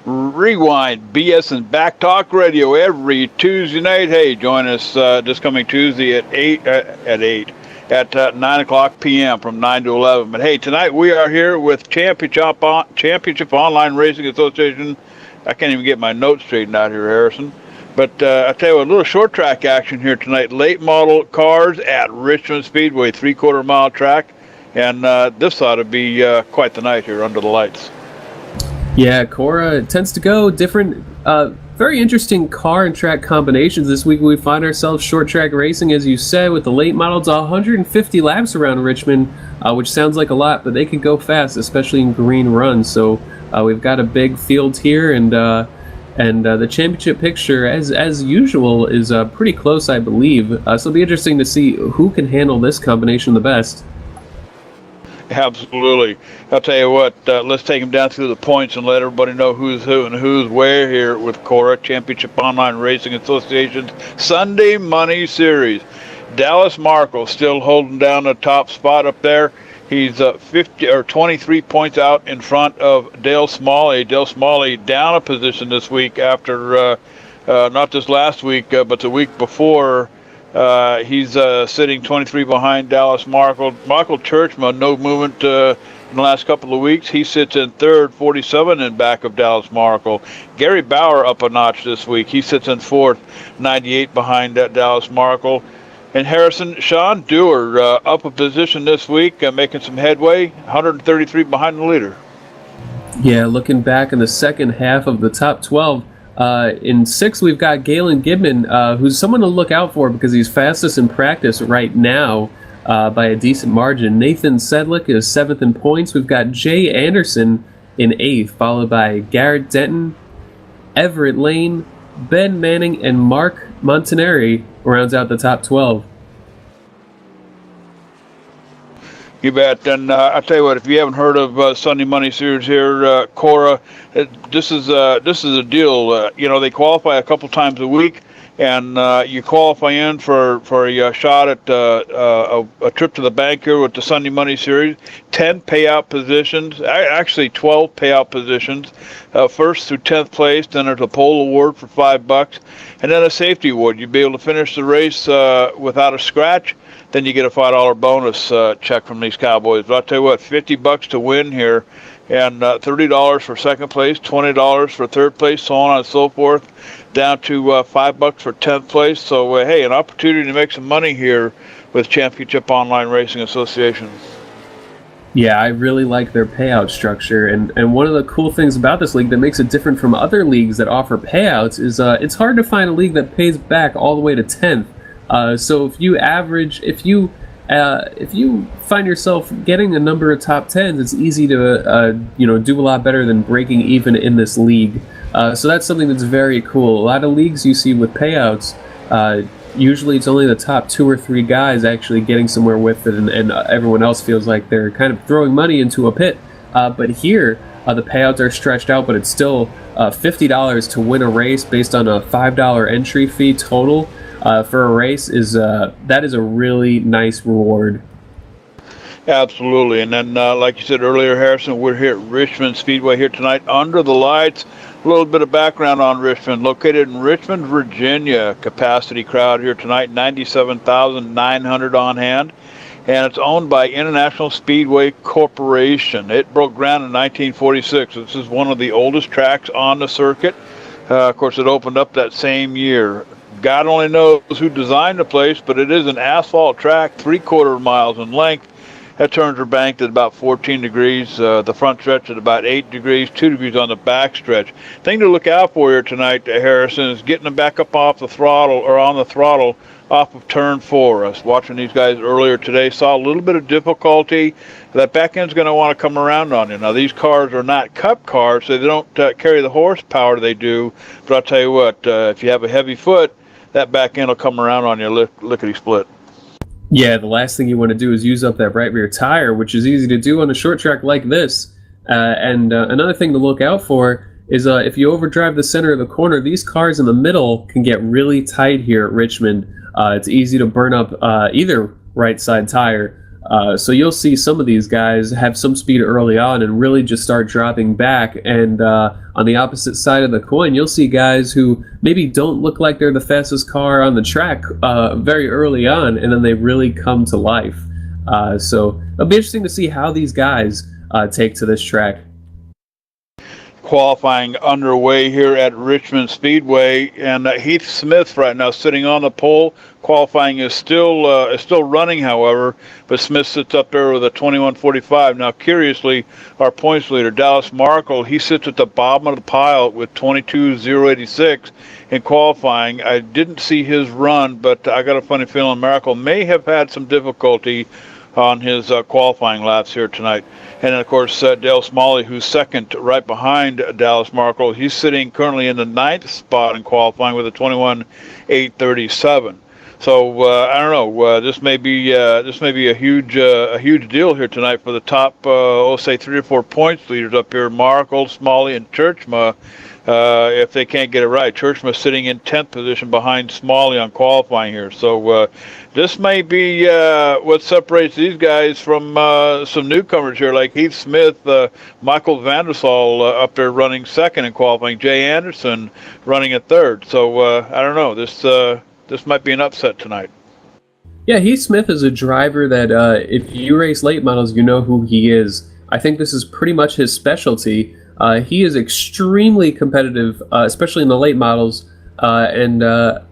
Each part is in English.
Rewind BS and Back Talk Radio every Tuesday night. Hey, join us this coming Tuesday at 9 o'clock p.m. from 9 to 11. But hey, tonight we are here with Championship Online Racing Association. I can't even get my notes straightened out here, Harrison. But I tell you what, a little short track action here tonight. Late model cars at Richmond Speedway, 3/4 mile track. And this ought to be quite the night here under the lights. Yeah, Cora tends to go different, very interesting car and track combinations. This week we find ourselves short track racing, as you said, with the late models, 150 laps around Richmond, which sounds like a lot, but they can go fast, especially in green runs. So we've got a big field here, and the championship picture, as usual, is pretty close, I believe. So it'll be interesting to see who can handle this combination the best. Absolutely. I'll tell you what, let's take them down through the points and let everybody know who's who and who's where here with Cora, Championship Online Racing Association's Sunday Money Series. Dallas Markle still holding down the top spot up there. He's 23 points out in front of Dale Smalley. Dale Smalley down a position this week after, not this last week, but the week before. He's sitting 23 behind Dallas Markle. Michael Churchman, no movement in the last couple of weeks. He sits in third, 47 in back of Dallas Markle. Gary Bauer up a notch this week. He sits in fourth, 98 behind Dallas Markle. And Harrison, Sean Dewar up a position this week, making some headway, 133 behind the leader. Yeah, looking back in the second half of the top 12, in sixth, we've got Galen Gibman, who's someone to look out for because he's fastest in practice right now by a decent margin. Nathan Sedlick is seventh in points. We've got Jay Anderson in eighth, followed by Garrett Denton, Everett Lane, Ben Manning, and Mark Montanari rounds out the top 12. You bet. And I'll tell you what, if you haven't heard of Sunday Money Series here, Cora, this is a deal. They qualify a couple times a week, and you qualify in for a shot at a trip to the bank here with the Sunday Money Series. 10 payout positions, actually 12 payout positions. First through 10th place, then there's a pole award for $5, and then a safety award. You'll be able to finish the race without a scratch. Then you get a $5 bonus check from these Cowboys. But I'll tell you what, $50 to win here, and $30 for second place, $20 for third place, so on and so forth, down to $5 for 10th place. So, hey, an opportunity to make some money here with Championship Online Racing Association. Yeah, I really like their payout structure, and one of the cool things about this league that makes it different from other leagues that offer payouts is it's hard to find a league that pays back all the way to 10th. So if you find yourself getting a number of top 10s, it's easy to do a lot better than breaking even in this league. So that's something that's very cool. A lot of leagues you see with payouts, usually it's only the top 2 or 3 guys actually getting somewhere with it, and everyone else feels like they're kind of throwing money into a pit. But here, the payouts are stretched out, but it's still $50 to win a race based on a $5 entry fee total. For a race that is a really nice reward. Absolutely. And then, like you said earlier, Harrison, we're here at Richmond Speedway here tonight under the lights. A little bit of background on Richmond. Located in Richmond, Virginia. Capacity crowd here tonight, 97,900 on hand. And it's owned by International Speedway Corporation. It broke ground in 1946. This is one of the oldest tracks on the circuit. Of course, it opened up that same year. God only knows who designed the place, but it is an asphalt track, 3/4 miles in length. That turns are banked at about 14 degrees. The front stretch at about 8 degrees, 2 degrees on the back stretch. Thing to look out for here tonight, Harrison, is getting them back up off the throttle, or on the throttle, off of turn 4. I was watching these guys earlier today, saw a little bit of difficulty. That back end's going to want to come around on you. Now, these cars are not cup cars, so they don't carry the horsepower they do. But I'll tell you what, if you have a heavy foot, that back end will come around on you lickety-split. Yeah, the last thing you want to do is use up that right rear tire, which is easy to do on a short track like this. Another thing to look out for is if you overdrive the center of the corner, these cars in the middle can get really tight here at Richmond. It's easy to burn up either right side tire. So you'll see some of these guys have some speed early on and really just start dropping back. And on the opposite side of the coin, you'll see guys who maybe don't look like they're the fastest car on the track very early on, and then they really come to life. So it'll be interesting to see how these guys take to this track. Qualifying underway here at Richmond Speedway, and Heath Smith right now sitting on the pole. Qualifying is still running, however, but Smith sits up there with a 21:45. Now, curiously, our points leader Dallas Markle, he sits at the bottom of the pile with 22:086 in qualifying. I didn't see his run, but I got a funny feeling Markle may have had some difficulty on his qualifying laps here tonight. And then, of course, Dale Smalley, who's second right behind Dallas Markle, he's sitting currently in the 9th spot in qualifying with a 21:837. So I don't know. This may be a huge deal here tonight for the top, say 3 or 4 points leaders up here: Markle, Smalley, and Churchma. If they can't get it right, Churchma sitting in 10th position behind Smalley on qualifying here. So this may be what separates these guys from some newcomers here, like Heath Smith, Michael Vandersal up there running second in qualifying, Jay Anderson running at third. So I don't know. This might be an upset tonight. Yeah, Heath Smith is a driver that if you race late models, you know who he is. I think this is pretty much his specialty. He is extremely competitive, especially in the late models. And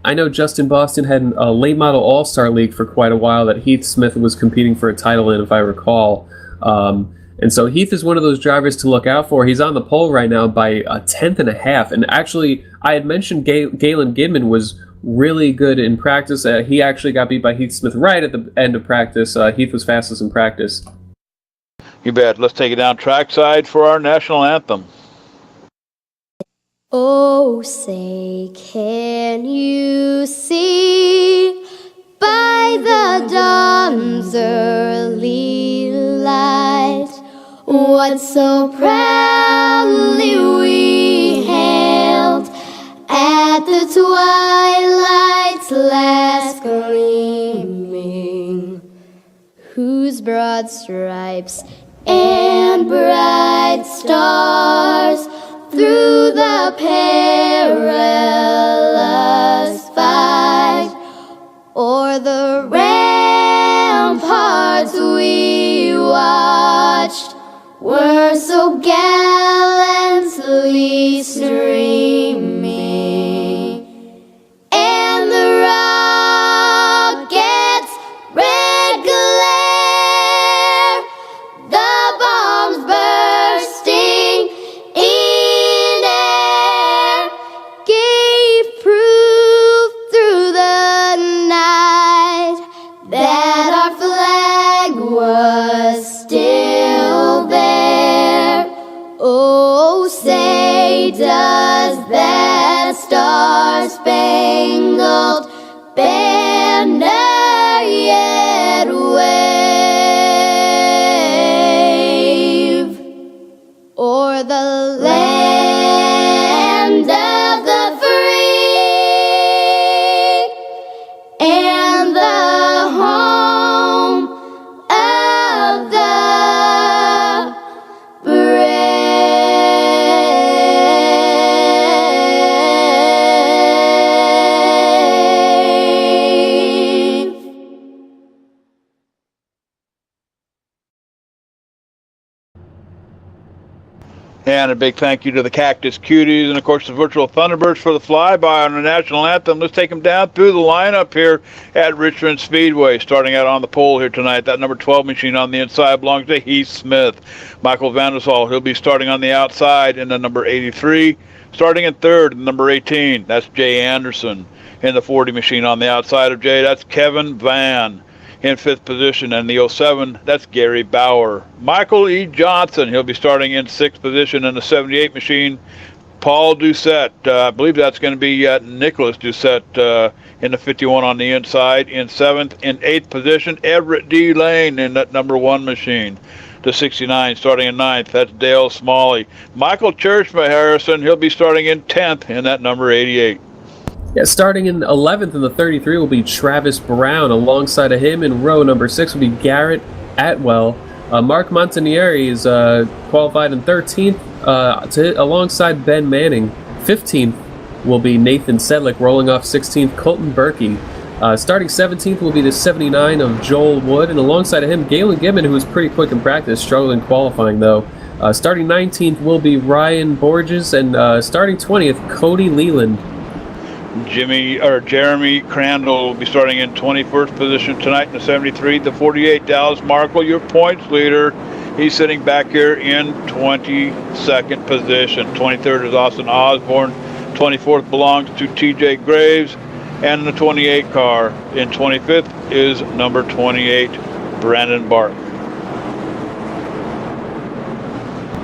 I know Justin Boston had a late model all-star league for quite a while that Heath Smith was competing for a title in, if I recall. And so Heath is one of those drivers to look out for. He's on the pole right now by 1/10 and a half. And actually, I had mentioned Galen Gidman was really good in practice. He actually got beat by Heath Smith right at the end of practice. Heath was fastest in practice. You bet. Let's take it down trackside for our national anthem. Oh, say, can you see by the dawn's early light what so proudly we hailed at the twilight's last gleaming, whose broad stripes and bright stars through the perilous fight o'er the ramparts we watched were so gallantly streaming, and the rockets' red glare, the bombs bursting in air, gave proof through the night that our flag was still there. Oh, say, does that star-spangled banner yet wave o'er the land of the free and the home of the brave? And a big thank you to the Cactus Cuties and, of course, the Virtual Thunderbirds for the flyby on the national anthem. Let's take them down through the lineup here at Richmond Speedway. Starting out on the pole here tonight, that number 12 machine on the inside belongs to Heath Smith. Michael Vandersal, he'll be starting on the outside in the number 83. Starting in third, number 18, that's Jay Anderson. In the 40 machine on the outside of Jay, that's Kevin Van. In fifth position, and the 07, that's Gary Bauer. Michael E. Johnson, he'll be starting in sixth position in the 78 machine. Paul Doucette, I believe that's going to be Nicholas Doucette in the 51 on the inside. In seventh, in eighth position, Everett D. Lane in that number 1 machine. The 69 starting in ninth, that's Dale Smalley. Michael Churchma Harrison, he'll be starting in 10th in that number 88. Yeah, starting in 11th in the 33 will be Travis Brown. Alongside of him in row number 6 will be Garrett Atwell. Mark Montanieri is qualified in 13th alongside Ben Manning. 15th will be Nathan Sedlick, rolling off 16th Colton Berkey. Starting 17th will be the 79 of Joel Wood, and alongside of him, Galen Gibbon, who was pretty quick in practice, struggling qualifying though. Starting 19th will be Ryan Borges, and starting 20th, Cody Leland. Jeremy Crandall will be starting in 21st position tonight in the 73. The 48, Dallas Markle, your points leader. He's sitting back here in 22nd position. 23rd is Austin Osborne. 24th belongs to TJ Graves. And the 28 car in 25th is number 28, Brandon Bark.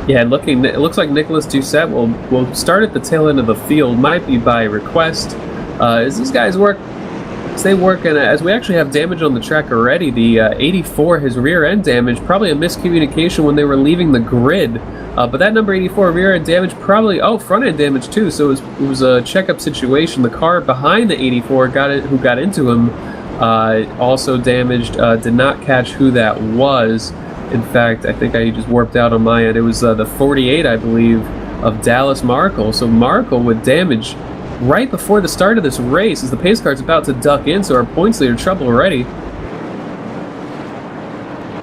Yeah, it looks like Nicholas Doucette will start at the tail end of the field. Might be by request. As these guys work, and as we actually have damage on the track already, the 84 has rear end damage, probably a miscommunication when they were leaving the grid. But that number 84 rear end damage probably front end damage too. So it was a checkup situation. The car behind the 84 who got into him also damaged. Did not catch who that was. In fact, I think I just warped out on my end. It was the 48, I believe, of Dallas Markle. So Markle with damage right before the start of this race as the pace car's about to duck in. So our points leader trouble already.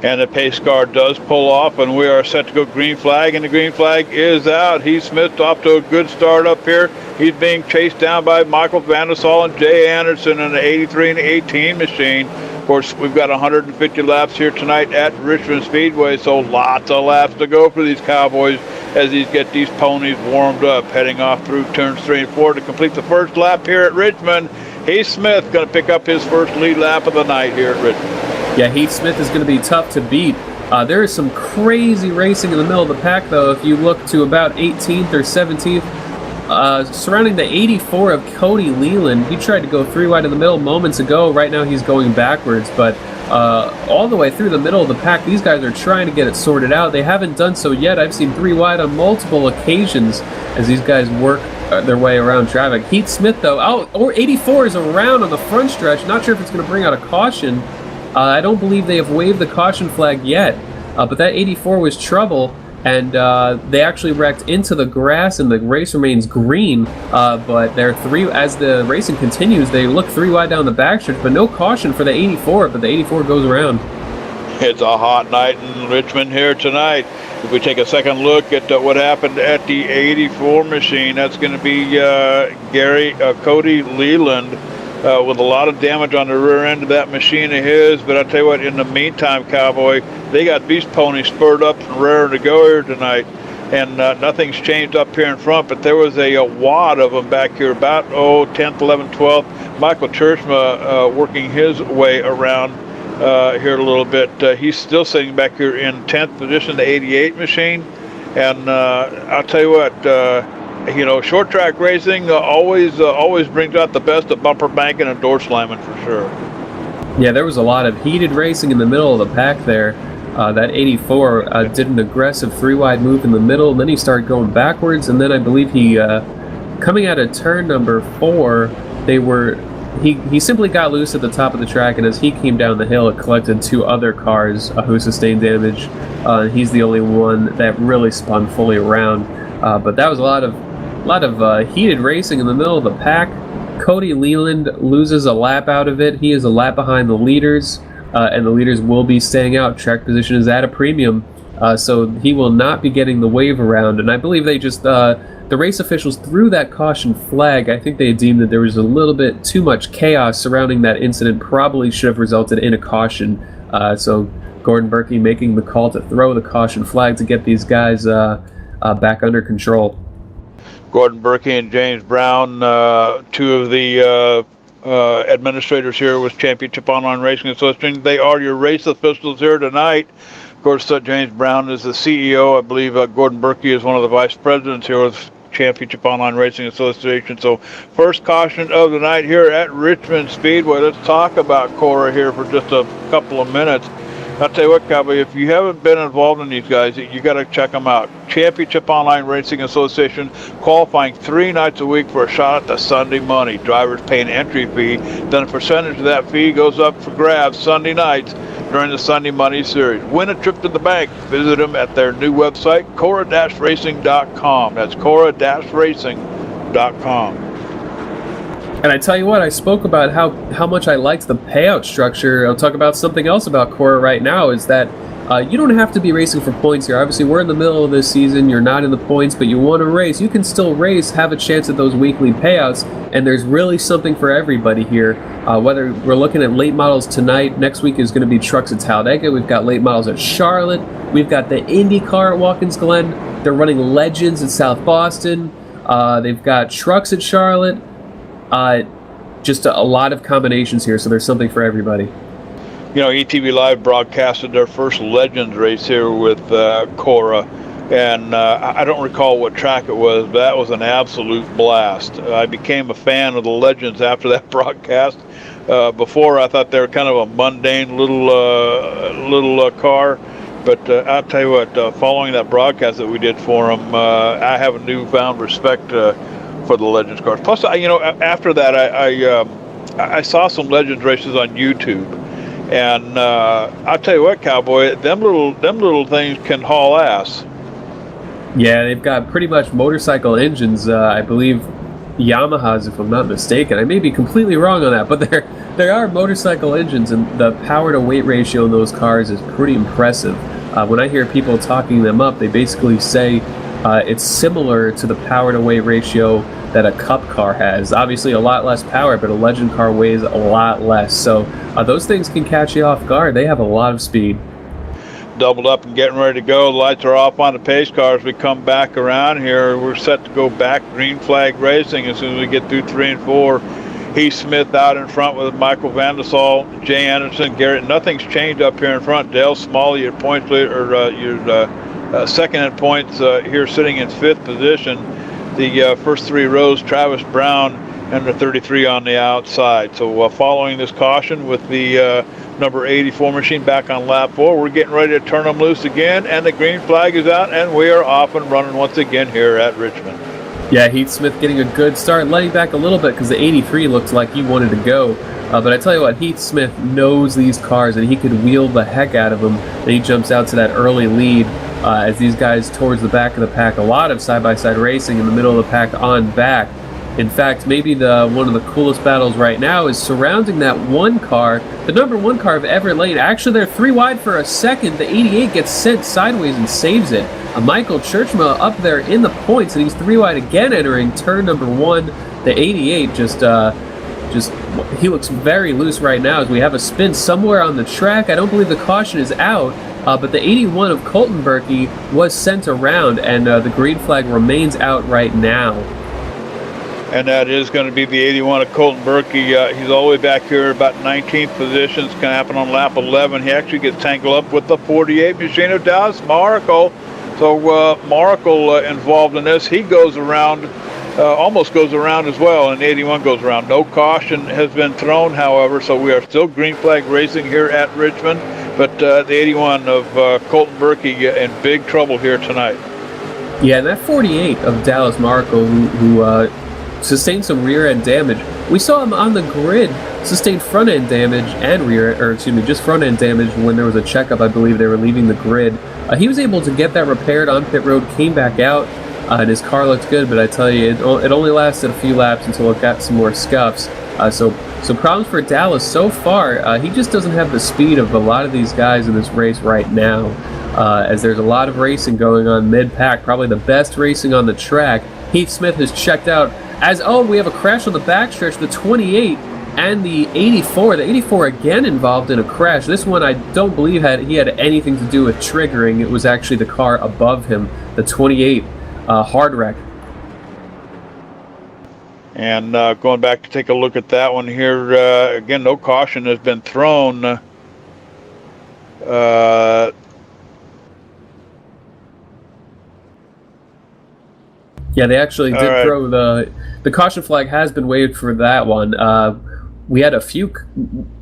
And the pace car does pull off, and we are set to go green flag, and the green flag is out. Heath Smith off to a good start up here. He's being chased down by Michael Vandesal and Jay Anderson in the 83 and 18 machine. Of course, we've got 150 laps here tonight at Richmond Speedway, so lots of laps to go for these Cowboys as these get these ponies warmed up, heading off through turns 3 and 4 to complete the first lap here at Richmond. Heath Smith going to pick up his first lead lap of the night here at Richmond. Yeah, Heath Smith is going to be tough to beat. There is some crazy racing in the middle of the pack, though. If you look to about 18th or 17th, surrounding the 84 of Cody Leland, he tried to go 3 wide in the middle moments ago. Right now he's going backwards, but all the way through the middle of the pack, these guys are trying to get it sorted out. They haven't done so yet. I've seen 3 wide on multiple occasions as these guys work their way around traffic. Heath Smith, though, or 84 is around on the front stretch. Not sure if it's going to bring out a caution. I don't believe they have waved the caution flag yet, but that 84 was trouble, and they actually wrecked into the grass, and the race remains green. But they're as the racing continues, they look 3 wide down the backstretch, but no caution for the 84. But the 84 goes around. It's a hot night in Richmond here tonight. If we take a second look at what happened at the 84 machine, that's going to be Cody Leland. With a lot of damage on the rear end of that machine of his. But I tell you what, in the meantime, Cowboy, they got these ponies spurred up and raring to go here tonight. And nothing's changed up here in front, but there was a wad of them back here, about 10th, 11th, 12th. Michael Churchma working his way around here a little bit. He's still sitting back here in 10th position, the 88 machine. And I'll tell you what, short track racing always brings out the best of bumper banking and door slamming for sure. Yeah, there was a lot of heated racing in the middle of the pack there. That 84 did an aggressive 3 wide move in the middle, and then he started going backwards, and then I believe he, coming out of turn number 4, he simply got loose at the top of the track, and as he came down the hill, it collected 2 other cars who sustained damage. He's the only one that really spun fully around. But that was a lot of heated racing in the middle of the pack. Cody Leland loses a lap out of it. He is a lap behind the leaders, and the leaders will be staying out. Track position is at a premium, so he will not be getting the wave around. And I believe they just, the race officials threw that caution flag. I think they deemed that there was a little bit too much chaos surrounding that incident. Probably should have resulted in a caution. So Gordon Berkey making the call to throw the caution flag to get these guys back under control. Gordon Berkey and James Brown, 2 of the administrators here with Championship Online Racing Association. They are your race officials here tonight. Of course, James Brown is the CEO. I believe Gordon Berkey is one of the vice presidents here with Championship Online Racing Association. So first caution of the night here at Richmond Speedway. Let's talk about Cora here for just a couple of minutes. I'll tell you what, Cowboy, if you haven't been involved in these guys, you got to check them out. Championship Online Racing Association qualifying 3 nights a week for a shot at the Sunday money. Drivers pay an entry fee. Then a percentage of that fee goes up for grabs Sunday nights. during the Sunday Money Series. Win a trip to the bank. Visit them at their new website, Cora-Racing.com. That's Cora-Racing.com. And I tell you what, I spoke about how much I liked the payout structure. I'll talk about something else about Cora right now, is that you don't have to be racing for points here. Obviously, we're in the middle of this season. You're not in the points, but you want to race. You can still race, have a chance at those weekly payouts, and there's really something for everybody here. Whether we're looking at late models tonight, next week is going to be trucks at Talladega. We've got late models at Charlotte. We've got the IndyCar at Watkins Glen. They're running Legends at South Boston. They've got trucks at Charlotte. Just a lot of combinations here, so there's something for everybody. You know, ETV Live broadcasted their first Legends race here with Cora, and I don't recall what track it was, but that was an absolute blast. I became a fan of the Legends after that broadcast. Before, I thought they were kind of a mundane little car, but I'll tell you what, following that broadcast that we did for them, I have a newfound respect for the Legends cars. Plus, you know, after that, I saw some Legends races on YouTube, and I'll tell you what, Cowboy, them little things can haul ass. Yeah, they've got pretty much motorcycle engines. I believe Yamaha's, if I'm not mistaken. I may be completely wrong on that, but they are motorcycle engines, and the power to weight ratio in those cars is pretty impressive. When I hear people talking them up, they basically say it's similar to the power to weight ratio that a Cup car has. Obviously a lot less power, but a Legend car weighs a lot less. So those things can catch you off guard. They have a lot of speed. Doubled up and getting ready to go. The lights are off on the pace cars. We come back around here. We're set to go back green flag racing as soon as we get through 3 and 4. Heath Smith out in front with Michael Van der Sal, Jay Anderson, Garrett. Nothing's changed up here in front. Dale Smalley, your points leader, or your second in points here, sitting in 5th position. The first 3 rows, Travis Brown and the 33 on the outside. So following this caution with the number 84 machine back on lap 4, we're getting ready to turn them loose again, and the green flag is out, and we are off and running once again here at Richmond. Yeah, Heath Smith getting a good start, letting back a little bit because the 83 looked like he wanted to go. But I tell you what, Heath Smith knows these cars, and he could wheel the heck out of them. And he jumps out to that early lead as these guys towards the back of the pack. A lot of side-by-side racing in the middle of the pack on back. In fact, maybe one of the coolest battles right now is surrounding that one car, the number 1 car of Everett Lane. Actually, they're 3 wide for a second. The 88 gets sent sideways and saves it. Michael Churchma up there in the points, and he's 3 wide again entering turn number 1. The 88 just he looks very loose right now as we have a spin somewhere on the track. I don't believe the caution is out, but the 81 of Colton Berkey was sent around, and the green flag remains out right now. And that is going to be the 81 of Colton Berkey. He's all the way back here, about 19th position. It's going to happen on lap 11. He actually gets tangled up with the 48 machine of Dallas Markle. So Markle involved in this. He goes around, almost goes around as well, and 81 goes around. No caution has been thrown, however, so we are still green flag racing here at Richmond. But the 81 of Colton Berkey in big trouble here tonight. Yeah, and that 48 of Dallas Markle, who sustained some rear end damage. We saw him on the grid sustain front end damage and just front end damage when there was a checkup. I believe they were leaving the grid. He was able to get that repaired on pit road, came back out, and his car looked good. But I tell you, it only lasted a few laps until it got some more scuffs. So problems for Dallas so far. He just doesn't have the speed of a lot of these guys in this race right now. As there's a lot of racing going on mid-pack, probably the best racing on the track. Heath Smith has checked out. We have a crash on the backstretch. The 28 and the 84. The 84 again involved in a crash. This one I don't believe he had anything to do with triggering. It was actually the car above him, the 28 hard wreck. And going back to take a look at that one here, again, no caution has been thrown. Yeah, they actually did throw the caution flag has been waved for that one. We had a few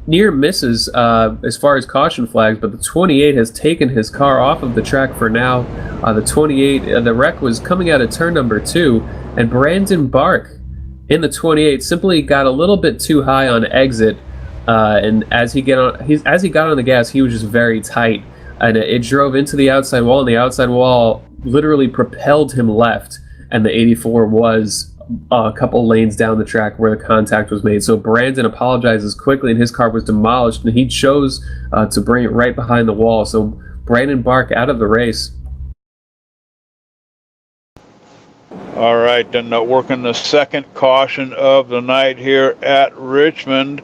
near misses as far as caution flags, but the 28 has taken his car off of the track for now. The 28, the wreck was coming out of turn number 2, and Brandon Bark in the 28 simply got a little bit too high on exit. And as he got on the gas, he was just very tight, and it drove into the outside wall, and the outside wall literally propelled him left, and the 84 was a couple lanes down the track where the contact was made. So Brandon apologizes quickly, and his car was demolished, and he chose to bring it right behind the wall. So Brandon Bark out of the race. All right, then working the second caution of the night here at Richmond.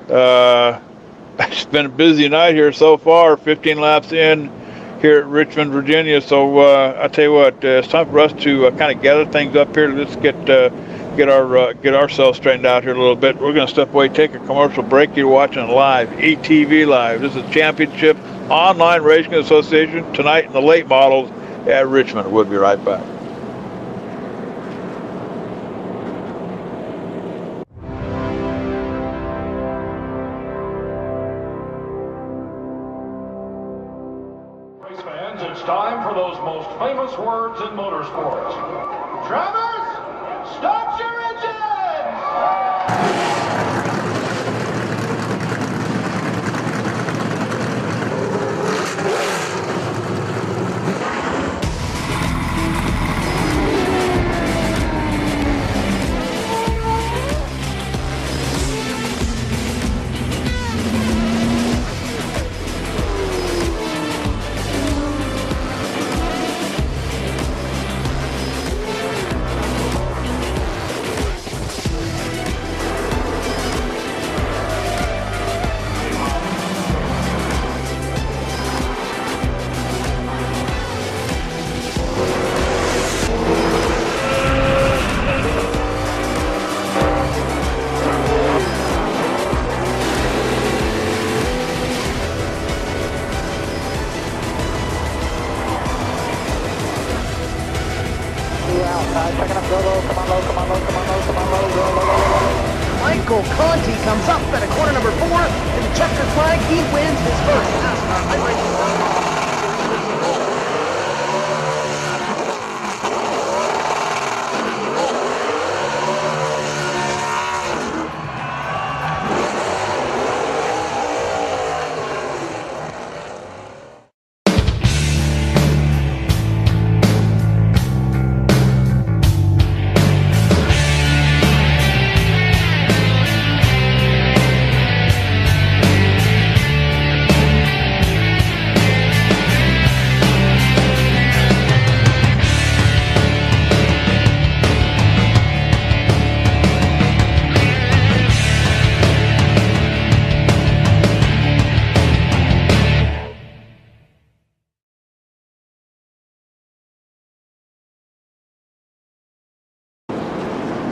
It's been a busy night here so far, 15 laps in here at Richmond, Virginia. So I tell you what, it's time for us to kind of gather things up here. Let's get ourselves straightened out here a little bit. We're going to step away, take a commercial break. You're watching live, ETV Live. This is Championship Online Racing Association tonight in the late models at Richmond. We'll be right back. It's time for those most famous words in motorsports. Drivers, start your engines! Michael Conti comes up at a corner number 4, and the checkered flag, he wins his first NASCAR iRacing.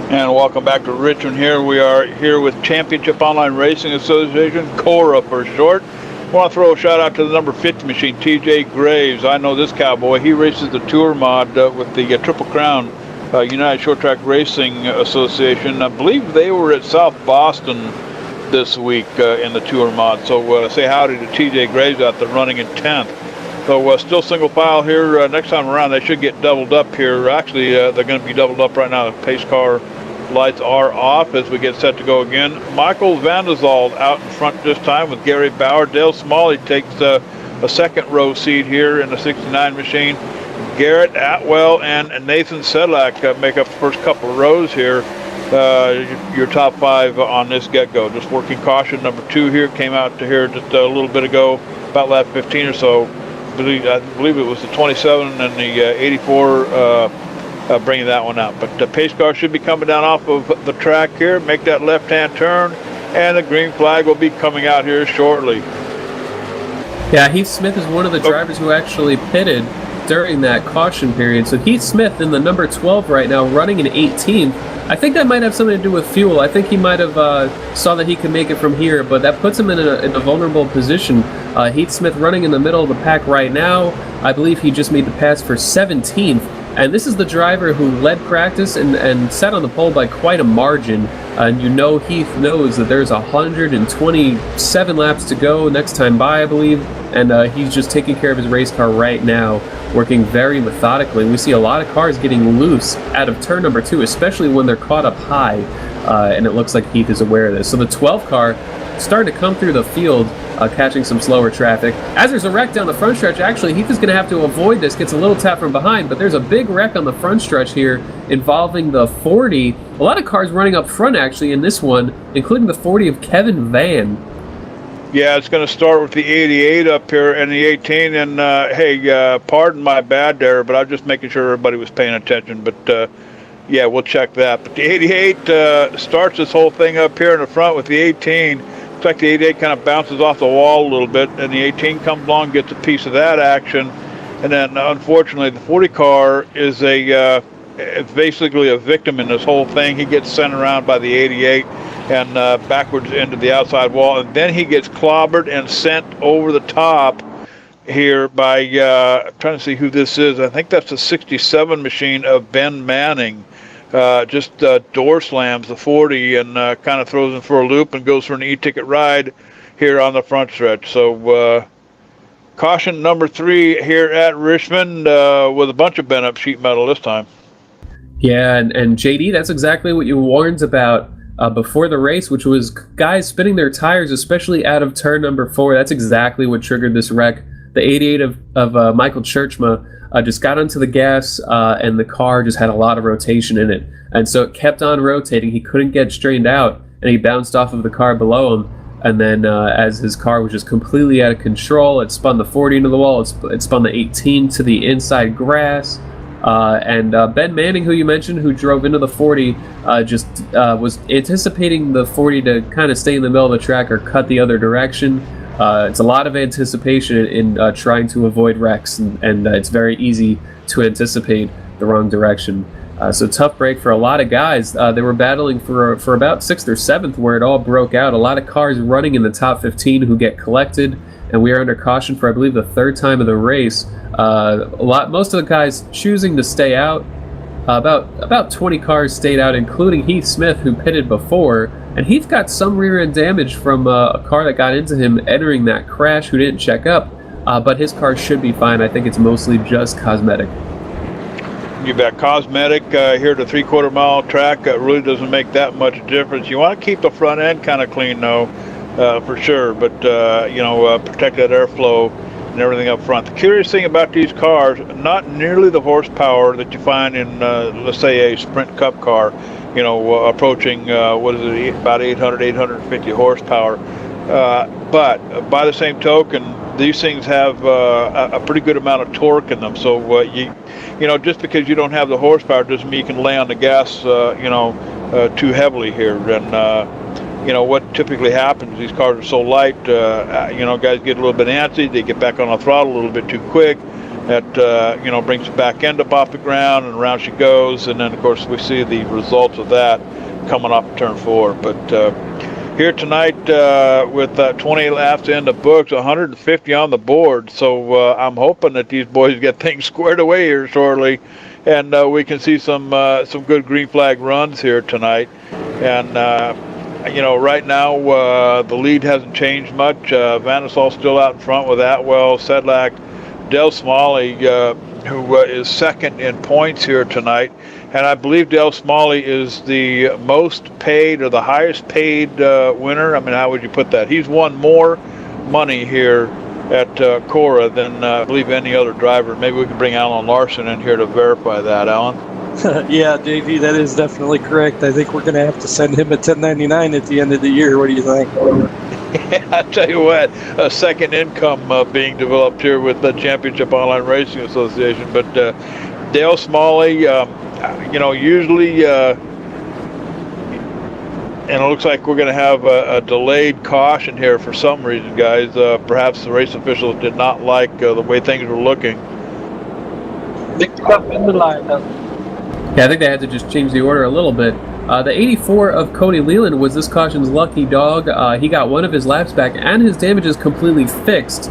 And welcome back to Richmond here. We are here with Championship Online Racing Association, Cora for short. I want to throw a shout out to the number 50 machine, TJ Graves. I know this cowboy. He races the Tour Mod with the Triple Crown United Short Track Racing Association. I believe they were at South Boston this week in the Tour Mod. So say howdy to TJ Graves out there running in 10th. So still single file here. Next time around, they should get doubled up here. Actually, they're going to be doubled up right now. The pace car lights are off as we get set to go again. Michael Van der Zalde out in front this time with Gary Bauer. Dale Smalley takes a second row seat here in the 69 machine. Garrett Atwell and Nathan Sedlak make up the first couple of rows here. Your top 5 on this get-go. Just working caution number 2 here. Came out to here just a little bit ago, about lap 15 or so. I believe it was the 27 and the 84 bringing that one out. But the pace car should be coming down off of the track here. Make that left-hand turn, and the green flag will be coming out here shortly. Yeah, Heath Smith is one of the drivers who actually pitted during that caution period. So Heath Smith in the number 12 right now, running in 18th. I think that might have something to do with fuel. I think he might have saw that he could make it from here, but that puts him in a vulnerable position. Heath Smith running in the middle of the pack right now. I believe he just made the pass for 17th. And this is the driver who led practice and sat on the pole by quite a margin. And you know Heath knows that there's 127 laps to go next time by, I believe. And he's just taking care of his race car right now, working very methodically. We see a lot of cars getting loose out of turn number 2, especially when they're caught up high. And it looks like Heath is aware of this. So the 12 car starting to come through the field, catching some slower traffic. As there's a wreck down the front stretch, actually, Heath is going to have to avoid this, gets a little tap from behind, but there's a big wreck on the front stretch here involving the 40. A lot of cars running up front, actually, in this one, including the 40 of Kevin Van. Yeah, it's going to start with the 88 up here and the 18. And, hey, pardon my bad there, but I'm just making sure everybody was paying attention. But, yeah, we'll check that. But the 88 starts this whole thing up here in the front with the 18. Looks like the 88 kind of bounces off the wall a little bit, and the 18 comes along, gets a piece of that action. And then, unfortunately, the 40 car is basically a victim in this whole thing. He gets sent around by the 88 and backwards into the outside wall, and then he gets clobbered and sent over the top here by I'm trying to see who this is. I think that's the 67 machine of Ben Manning. Just door slams the 40 and kind of throws him for a loop and goes for an e-ticket ride here on the front stretch. So caution number 3 here at Richmond with a bunch of bent up sheet metal this time. Yeah, and JD, that's exactly what you warned about before the race, which was guys spinning their tires, especially out of turn number 4. That's exactly what triggered this wreck. The 88 of Michael Churchma just got onto the gas, and the car just had a lot of rotation in it. And so it kept on rotating. He couldn't get straightened out, and he bounced off of the car below him. And then as his car was just completely out of control, it spun the 40 into the wall. It spun the 18 to the inside grass. And Ben Manning, who you mentioned, who drove into the 40, just was anticipating the 40 to kind of stay in the middle of the track or cut the other direction. It's a lot of anticipation in trying to avoid wrecks, and it's very easy to anticipate the wrong direction. So tough break for a lot of guys. They were battling for about 6th or 7th where it all broke out. A lot of cars running in the top 15 who get collected, and we are under caution for, I believe, the 3rd time of the race. Most of the guys choosing to stay out. About 20 cars stayed out, including Heath Smith, who pitted before. And Heath got some rear-end damage from a car that got into him entering that crash, who didn't check up. But his car should be fine. I think it's mostly just cosmetic. You bet. Cosmetic here at a 3/4 mile track really doesn't make that much difference. You want to keep the front end kind of clean, though, for sure. But, protect that airflow and everything up front. The curious thing about these cars, not nearly the horsepower that you find in, let's say, a Sprint Cup car, approaching, about 800, 850 horsepower. But by the same token, these things have a pretty good amount of torque in them. So, just because you don't have the horsepower doesn't mean you can lay on the gas, too heavily here. And, what typically happens, these cars are so light, guys get a little bit antsy, they get back on the throttle a little bit too quick. That, brings the back end up off the ground, and around she goes. And then, of course, we see the results of that coming off turn 4. But here tonight, with 28 laps in the books, 150 on the board. So I'm hoping that these boys get things squared away here shortly, and we can see some good green flag runs here tonight. And right now the lead hasn't changed much. Vanisol's still out in front with Atwell, Sedlak, Del Smalley, who is second in points here tonight. And I believe Del Smalley is the most paid or the highest paid winner. I mean, how would you put that? He's won more money here at Cora than I believe any other driver. Maybe we can bring Alan Larson in here to verify that, Alan. Yeah, JV, that is definitely correct. I think we're going to have to send him a 1099 at the end of the year. What do you think? I tell you what, a second income being developed here with the Championship Online Racing Association. But Dale Smalley, usually, and it looks like we're going to have a delayed caution here for some reason, guys. Perhaps the race officials did not like the way things were looking. Picked up in the lineup. Yeah, I think they had to just change the order a little bit. The 84 of Cody Leland was this caution's lucky dog. He got one of his laps back, and his damage is completely fixed,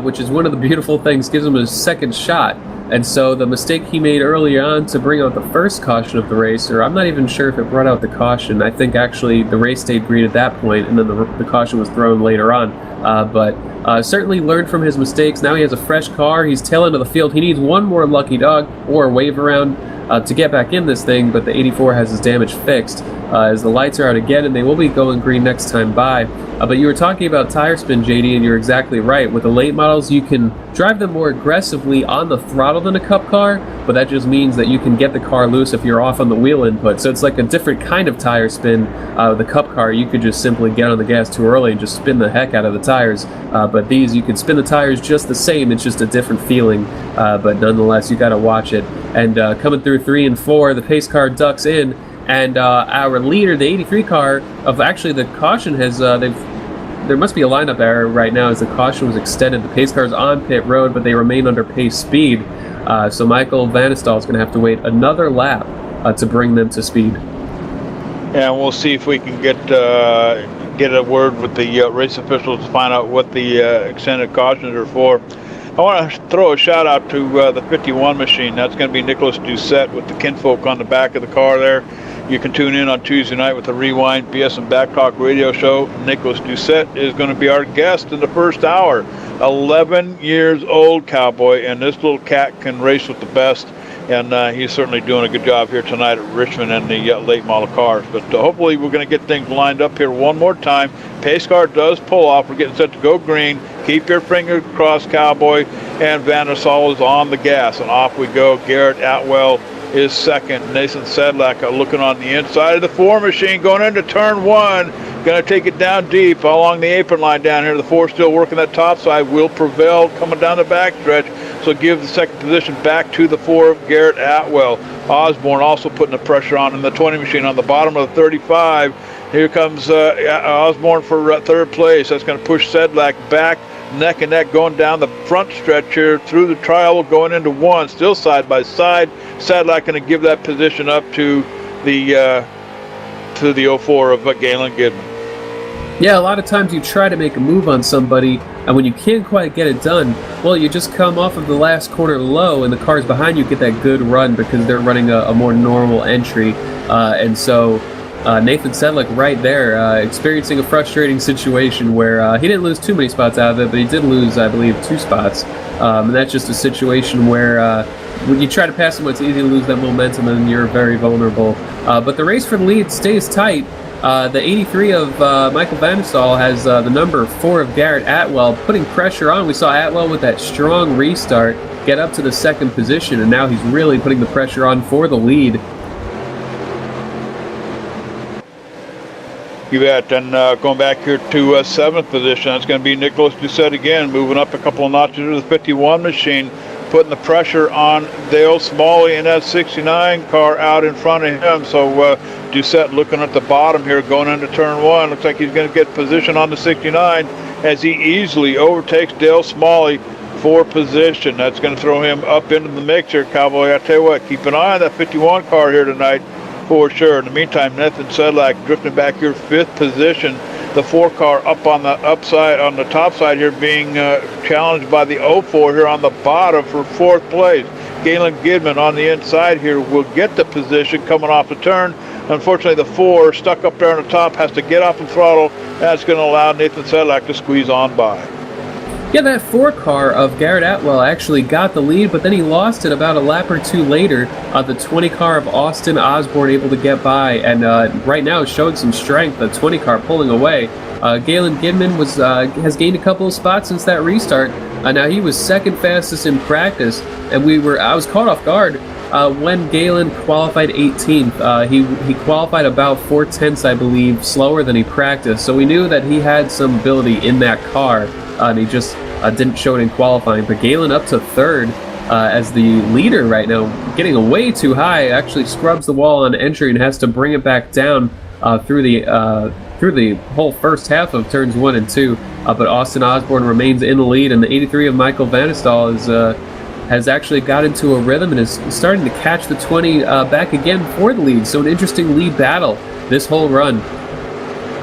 which is one of the beautiful things, gives him a second shot. And so the mistake he made early on to bring out the first caution of the race, or I'm not even sure if it brought out the caution. I think actually the race stayed green at that point, and then the caution was thrown later on. But certainly learned from his mistakes. Now he has a fresh car. He's tail end of the field. He needs one more lucky dog or wave around. to get back in this thing, but the 84 has his damage fixed as the lights are out again, and they will be going green next time by. But you were talking about tire spin, JD, and you're exactly right. With the late models, you can drive them more aggressively on the throttle than a Cup car, but that just means that you can get the car loose if you're off on the wheel input. So it's like a different kind of tire spin. The Cup car, you could just simply get on the gas too early and just spin the heck out of the tires. But these, you can spin the tires just the same. It's just a different feeling. But nonetheless, you got to watch it. And coming through 3 and 4, the pace car ducks in. And our leader, the 83 car, of actually the caution has, there must be a lineup error right now as the caution was extended. The pace car is on pit road, but they remain under pace speed. So Michael Vanestal is going to have to wait another lap to bring them to speed. And we'll see if we can get a word with the race officials to find out what the extended cautions are for. I want to throw a shout out to the 51 machine. That's going to be Nicholas Doucette with the kinfolk on the back of the car there. You can tune in on Tuesday night with the Rewind BS and Backtalk radio show. Nicholas Doucette is going to be our guest in the first hour. 11 years old cowboy, and this little cat can race with the best. And he's certainly doing a good job here tonight at Richmond and the late model cars. But hopefully we're going to get things lined up here one more time. Pace car does pull off. We're getting set to go green. Keep your fingers crossed, cowboy. And Vanestal is on the gas. And off we go. Garrett Atwell is second. Nathan Sedlak looking on the inside of the 4 machine going into turn 1. Going to take it down deep along the apron line down here. The 4 still working that top side. Will Prevail coming down the back stretch. So give the second position back to the 4 of Garrett Atwell. Osborne also putting the pressure on in the 20 machine on the bottom of the 35. Here comes Osborne for third place. That's going to push Sedlak back, neck and neck, going down the front stretch here through the trial, going into 1, still side by side. Sedlak going to give that position up to the 04 of Galen Gidman. Yeah, a lot of times you try to make a move on somebody, and when you can't quite get it done, well, you just come off of the last corner low, and the cars behind you get that good run because they're running a more normal entry. And so Nathan Sedlak right there, experiencing a frustrating situation where he didn't lose too many spots out of it, but he did lose, I believe, 2 spots. And that's just a situation where when you try to pass them, it's easy to lose that momentum, and you're very vulnerable. But the race for the lead stays tight. The 83 of Michael Vanestal has the number 4 of Garrett Atwell putting pressure on. We saw Atwell with that strong restart get up to the second position, and now he's really putting the pressure on for the lead. You bet. And going back here to 7th position, that's going to be Nicholas Doucette again, moving up a couple of notches to the 51 machine, putting the pressure on Dale Smalley in that 69 car out in front of him. So Doucette looking at the bottom here going into turn 1. Looks like he's going to get position on the 69 as he easily overtakes Dale Smalley for position. That's going to throw him up into the mix here, cowboy. I tell you what, keep an eye on that 51 car here tonight for sure. In the meantime, Nathan Sedlak drifting back here 5th position. The 4 car up on the upside, on the top side here, being challenged by the 04 here on the bottom for 4th place. Galen Gidman on the inside here will get the position coming off the turn. Unfortunately, the 4 stuck up there on the top has to get off the throttle. That's going to allow Nathan Sedlak to squeeze on by. Yeah, that 4 car of Garrett Atwell actually got the lead, but then he lost it about a lap or 2 later. The 20 car of Austin Osborne able to get by, and right now is showing some strength. The 20 car pulling away. Galen Gidman has gained a couple of spots since that restart. Now he was second fastest in practice, and I was caught off guard when Galen qualified 18th. He qualified about 4/10, I believe, slower than he practiced. So we knew that he had some ability in that car. And he just didn't show it in qualifying. But Galen up to 3rd as the leader right now, getting way too high. Actually scrubs the wall on entry and has to bring it back down through the whole first half of turns 1 and 2. But Austin Osborne remains in the lead, and the 83 of Michael Vanestal has actually got into a rhythm and is starting to catch the 20 back again for the lead. So an interesting lead battle this whole run.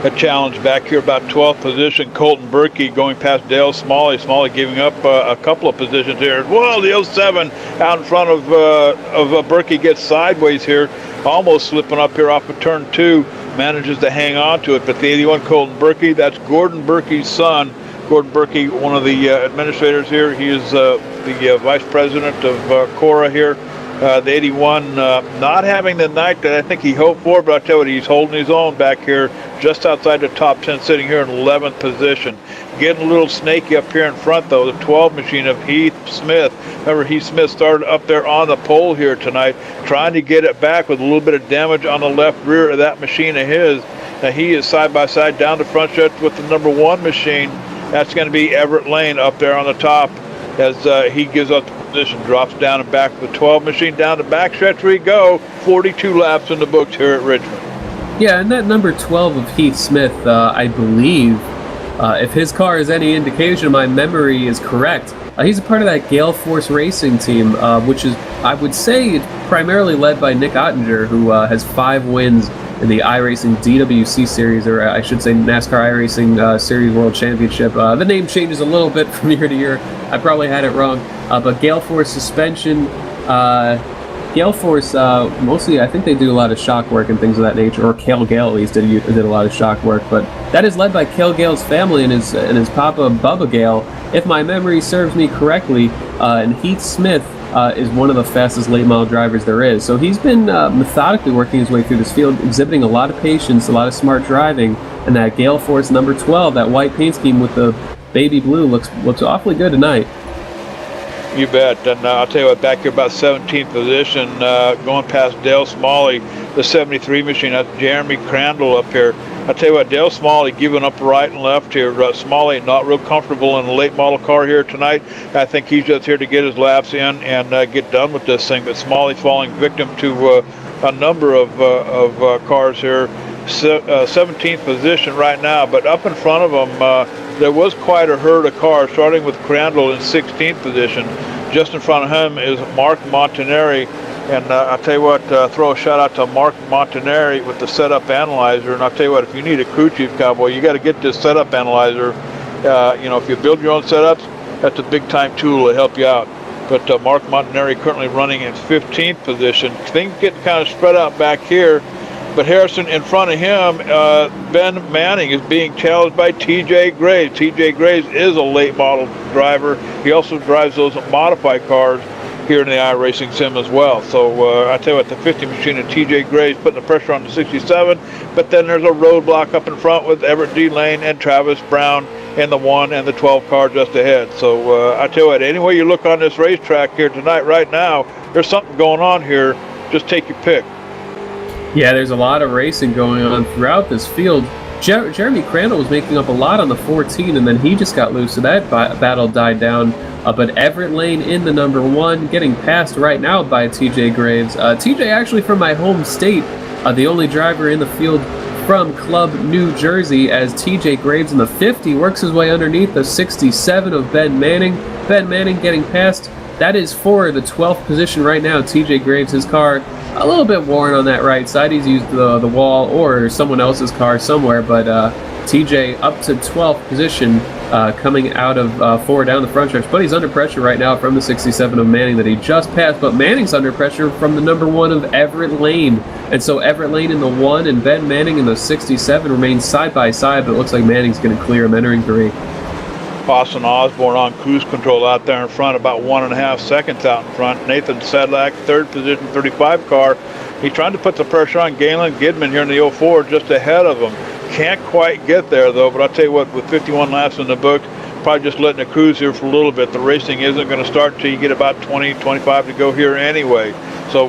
A challenge back here about 12th position. Colton Berkey going past Dale Smalley. Smalley giving up a couple of positions here. Well, the 07 out in front of Berkey gets sideways here, almost slipping up here off of turn 2. Manages to hang on to it, but the 81 Colton Berkey, that's Gordon Berkey's son. Gordon Berkey, one of the administrators here. He is the vice president of Cora here The 81 not having the night that I think he hoped for, but I tell you what, he's holding his own back here just outside the top 10, sitting here in 11th position. Getting a little snaky up here in front, though, the 12 machine of Heath Smith. Remember, Heath Smith started up there on the pole here tonight, trying to get it back with a little bit of damage on the left rear of that machine of his. Now, he is side by side down the front stretch with the number 1 machine. That's going to be Everett Lane up there on the top as he gives up the position, drops down and back to the 12 machine. Down the back stretch we go. 42 laps in the books here at Richmond. Yeah, and that number 12 of Heath Smith, I believe, if his car is any indication, my memory is correct. He's a part of that Gale Force Racing team, which is, I would say, primarily led by Nick Ottinger, who has 5 wins in the iRacing DWC Series, or I should say NASCAR iRacing Series World Championship. The name changes a little bit from year to year. I probably had it wrong. But Gale Force suspension, Gale Force, mostly I think they do a lot of shock work and things of that nature, or Cale Gale at least did a lot of shock work. But that is led by Cale Gale's family and his papa Bubba Gale, if my memory serves me correctly. And Heath Smith is one of the fastest late model drivers there is. So he's been methodically working his way through this field, exhibiting a lot of patience, a lot of smart driving, and that Gale Force number 12, that white paint scheme with the baby blue, looks awfully good tonight. You bet. And I'll tell you what, back here about 17th position, going past Dale Smalley, the 73 machine. That's Jeremy Crandall up here. I'll tell you what, Dale Smalley giving up right and left here. Smalley not real comfortable in the late model car here tonight. I think he's just here to get his laps in and get done with this thing. But Smalley's falling victim to a number of cars here. 17th position right now, but up in front of him, there was quite a herd of cars, starting with Crandall in 16th position. Just in front of him is Mark Montanari. And I'll tell you what, throw a shout out to Mark Montanari with the setup analyzer. And I'll tell you what, if you need a crew chief, Cowboy, you got to get this setup analyzer. If you build your own setups, that's a big time tool to help you out. But Mark Montanari currently running in 15th position. Things get kind of spread out back here. But Harrison, in front of him, Ben Manning is being challenged by T.J. Graves. T.J. Graves is a late model driver. He also drives those modified cars here in the iRacing sim as well. So I tell you what, the 50 machine of T.J. Graves putting the pressure on the 67. But then there's a roadblock up in front with Everett D. Lane and Travis Brown in the 1 and the 12 car just ahead. So I tell you what, any way you look on this racetrack here tonight, right now, there's something going on here. Just take your pick. Yeah, there's a lot of racing going on throughout this field. Jeremy Crandall was making up a lot on the 14, and then he just got loose, so that battle died down. But Everett Lane in the number 1, getting passed right now by TJ Graves. TJ actually from my home state, the only driver in the field from Club New Jersey, as TJ Graves in the 50 works his way underneath the 67 of Ben Manning. Ben Manning getting passed. That is for the 12th position right now. TJ Graves, his car a little bit worn on that right side. He's used the wall or someone else's car somewhere, but TJ up to 12th position, coming out of 4 down the front stretch. But he's under pressure right now from the 67 of Manning that he just passed. But Manning's under pressure from the number 1 of Everett Lane. And so Everett Lane in the 1 and Ben Manning in the 67 remain side by side, but it looks like Manning's going to clear him entering 3. Austin Osborne on cruise control out there in front, about 1.5 seconds out in front. Nathan Sedlak, 3rd position, 35 car. He's trying to put the pressure on Galen Gidman here in the 04, just ahead of him. Can't quite get there, though, but I'll tell you what, with 51 laps in the book, probably just letting it cruise here for a little bit. The racing isn't going to start until you get about 20, 25 to go here anyway. So,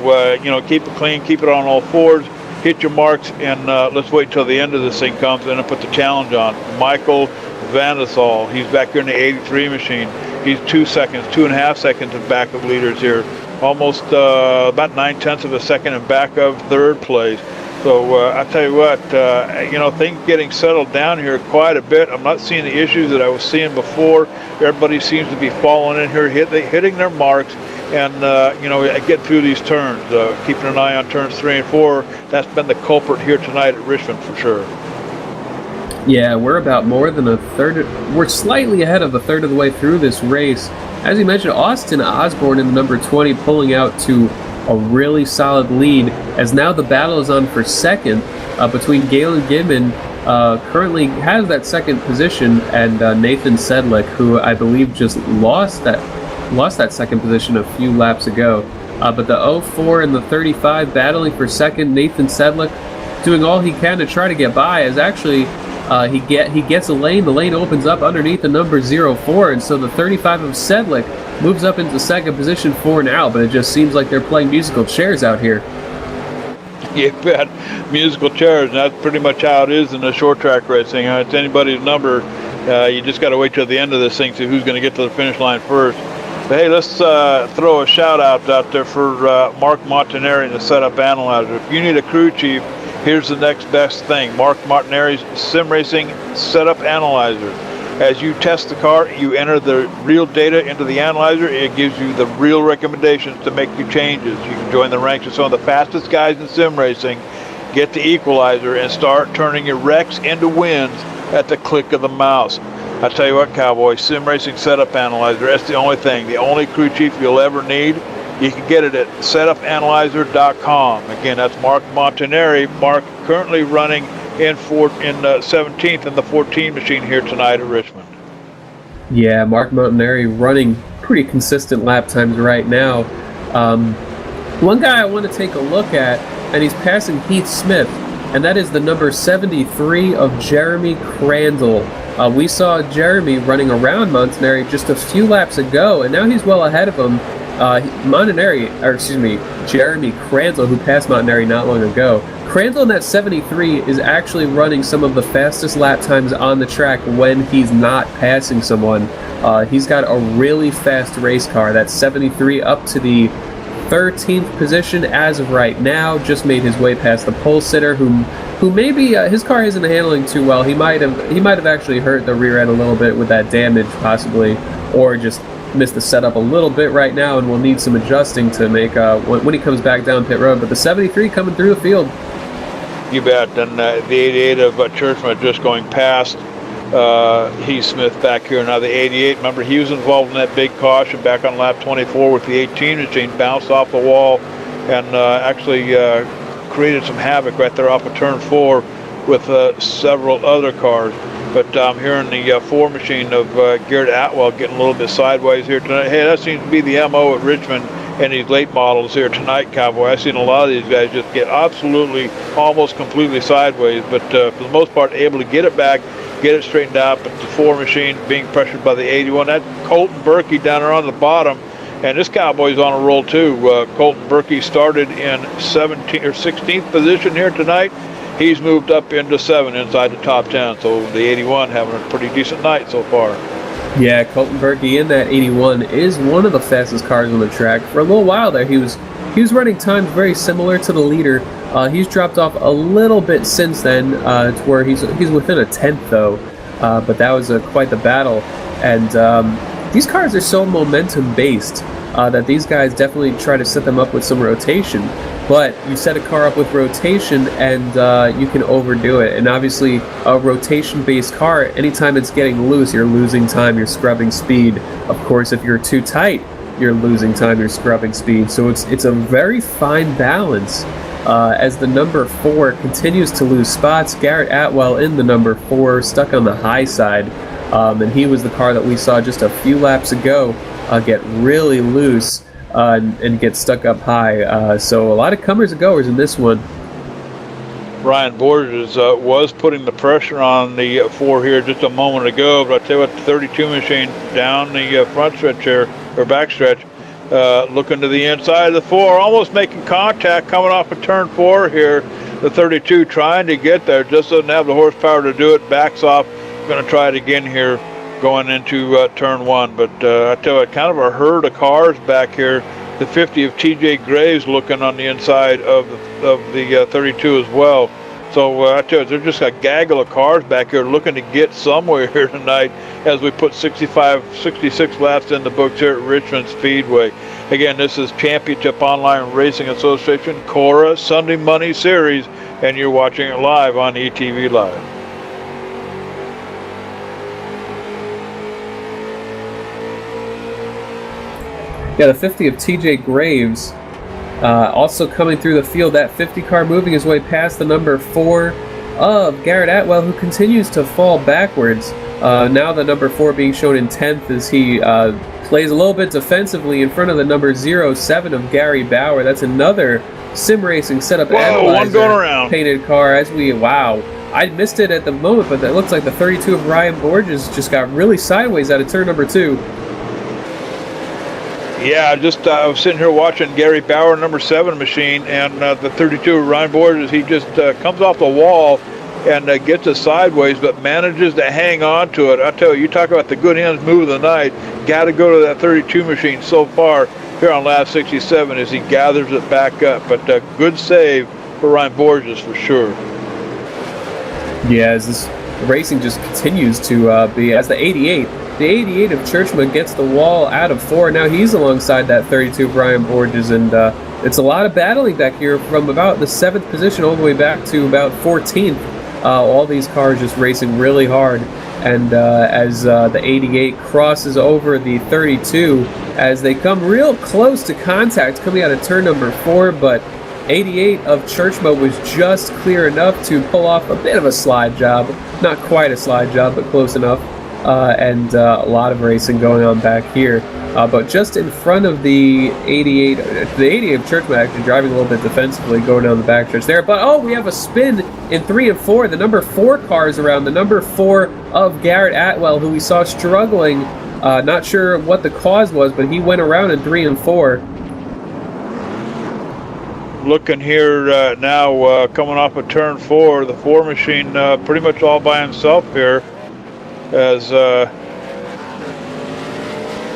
keep it clean, keep it on all fours, hit your marks, and let's wait till the end of this thing comes in and put the challenge on. Michael Vandesal, he's back here in the 83 machine. He's 2.5 seconds in back of leaders here. Almost about 9/10 of a second in back of 3rd place. So I tell you what, things getting settled down here quite a bit. I'm not seeing the issues that I was seeing before. Everybody seems to be falling in here, hitting their marks, and get through these turns. Keeping an eye on turns 3 and 4. That's been the culprit here tonight at Richmond for sure. Yeah, we're about more than a third. We're slightly ahead of a third of the way through this race. As you mentioned, Austin Osborne in the number 20 pulling out to a really solid lead, as now the battle is on for second between Galen Gidman, currently has that second position, and Nathan Sedlick, who I believe just lost that second position a few laps ago. But the 04 and the 35 battling for second. Nathan Sedlick doing all he can to try to get by, as actually he gets a lane. The lane opens up underneath the number 04, and so the 35 of Sedlick moves up into second position for now. But it just seems like they're playing musical chairs out here. You bet. Musical chairs, and that's pretty much how it is in the short track racing. It's anybody's number. You just got to wait till the end of this thing to see who's going to get to the finish line first. But hey, let's throw a shout out there for Mark Montanari, the setup analyzer. If you need a crew chief, here's the next best thing. Mark Montanari's Sim Racing Setup Analyzer. As you test the car, you enter the real data into the analyzer. It gives you the real recommendations to make your changes. You can join the ranks of some of the fastest guys in sim racing, get the equalizer, and start turning your wrecks into wins at the click of the mouse. I tell you what, Cowboy, Sim Racing Setup Analyzer, that's the only thing, the only crew chief you'll ever need. You can get it at setupanalyzer.com. Again, that's Mark Montanari. Mark currently running in 17th in the 14 machine here tonight at Richmond. Yeah, Mark Montanari running pretty consistent lap times right now. One guy I want to take a look at, and he's passing Heath Smith, and that is the number 73 of Jeremy Crandall. We saw Jeremy running around Montanari just a few laps ago, and now he's well ahead of him. Jeremy Crandall, who passed Montanari not long ago. Crandall in that 73 is actually running some of the fastest lap times on the track when he's not passing someone. He's got a really fast race car. That 73 up to the 13th position as of right now. Just made his way past the pole sitter, who maybe his car isn't handling too well. He might have actually hurt the rear end a little bit with that damage, possibly, or just missed the setup a little bit right now, and will need some adjusting to make when he comes back down pit road. But the 73 coming through the field. You bet. And the 88 of Churchman just going past Heath Smith back here. Now the 88, remember, he was involved in that big caution back on lap 24 with the 18 machine, bounced off the wall and actually created some havoc right there off of turn 4 with several other cars. But here in the 4 machine of Garrett Atwell getting a little bit sideways here tonight. Hey, that seems to be the MO at Richmond and these late models here tonight, Cowboy. I've seen a lot of these guys just get absolutely, almost completely sideways, but for the most part, able to get it back, get it straightened out. But the 4 machine being pressured by the 81. That's Colton Berkey down there on the bottom, and this Cowboy's on a roll too. Colton Berkey started in 17th or 16th position here tonight. He's moved up into 7 inside the top 10. So the 81 having a pretty decent night so far. Yeah, Colton Berkey in that 81 is one of the fastest cars on the track. For a little while there, he was running times very similar to the leader. He's dropped off a little bit since then, to where he's within a 10th though. But that was quite the battle. And these cars are so momentum based that these guys definitely try to set them up with some rotation. But you set a car up with rotation and you can overdo it. And obviously a rotation-based car, anytime it's getting loose, you're losing time, you're scrubbing speed. Of course, if you're too tight, you're losing time, you're scrubbing speed. So it's a very fine balance. As the number 4 continues to lose spots, Garrett Atwell in the number 4, stuck on the high side. And he was the car that we saw just a few laps ago get really loose. And get stuck up high. So a lot of comers and goers in this one. Ryan Borges was putting the pressure on the 4 here just a moment ago, but I tell you what, the 32 machine down the front stretch here, or back stretch, looking to the inside of the 4, almost making contact coming off of turn 4 here. The 32 trying to get there, just doesn't have the horsepower to do it, backs off, going to try it again here going into turn 1. But I tell you, kind of a herd of cars back here. The 50 of TJ Graves looking on the inside of the 32 as well. So I tell you, there's just a gaggle of cars back here looking to get somewhere here tonight as we put 66 laps in the books here at Richmond Speedway. Again, this is Championship Online Racing Association Cora Sunday Money Series, and you're watching it live on ETV Live. Yeah, the 50 of TJ Graves also coming through the field. That 50 car moving his way past the number 4 of Garrett Atwell, who continues to fall backwards. Now the number 4 being shown in 10th as he plays a little bit defensively in front of the number 07 of Gary Bauer. That's another sim racing setup. Whoa, one going around. Painted car wow. I missed it at the moment, but that looks like the 32 of Ryan Borges just got really sideways out of turn number 2. Yeah, I was sitting here watching Gary Bauer, number 7 machine, and the 32 of Ryan Borges, he just comes off the wall and gets it sideways, but manages to hang on to it. I tell you, you talk about the good hands move of the night. Got to go to that 32 machine so far here on lap 67 as he gathers it back up. But good save for Ryan Borges for sure. Yeah, as this racing just continues to be, as the 88 of Churchman gets the wall out of 4. Now he's alongside that 32 of Ryan Borges, and it's a lot of battling back here from about the 7th position all the way back to about 14th. All these cars just racing really hard, and as the 88 crosses over the 32, as they come real close to contact coming out of turn number 4, but 88 of Churchman was just clear enough to pull off a bit of a slide job. Not quite a slide job, but close enough. And a lot of racing going on back here. But just in front of the 88 of Churchman actually driving a little bit defensively, going down the backstretch there. But we have a spin in 3 and 4. The number 4 cars around. The number 4 of Garrett Atwell, who we saw struggling. Not sure what the cause was, but he went around in 3 and 4. Looking here now, coming off of turn 4, the 4 machine pretty much all by himself here. As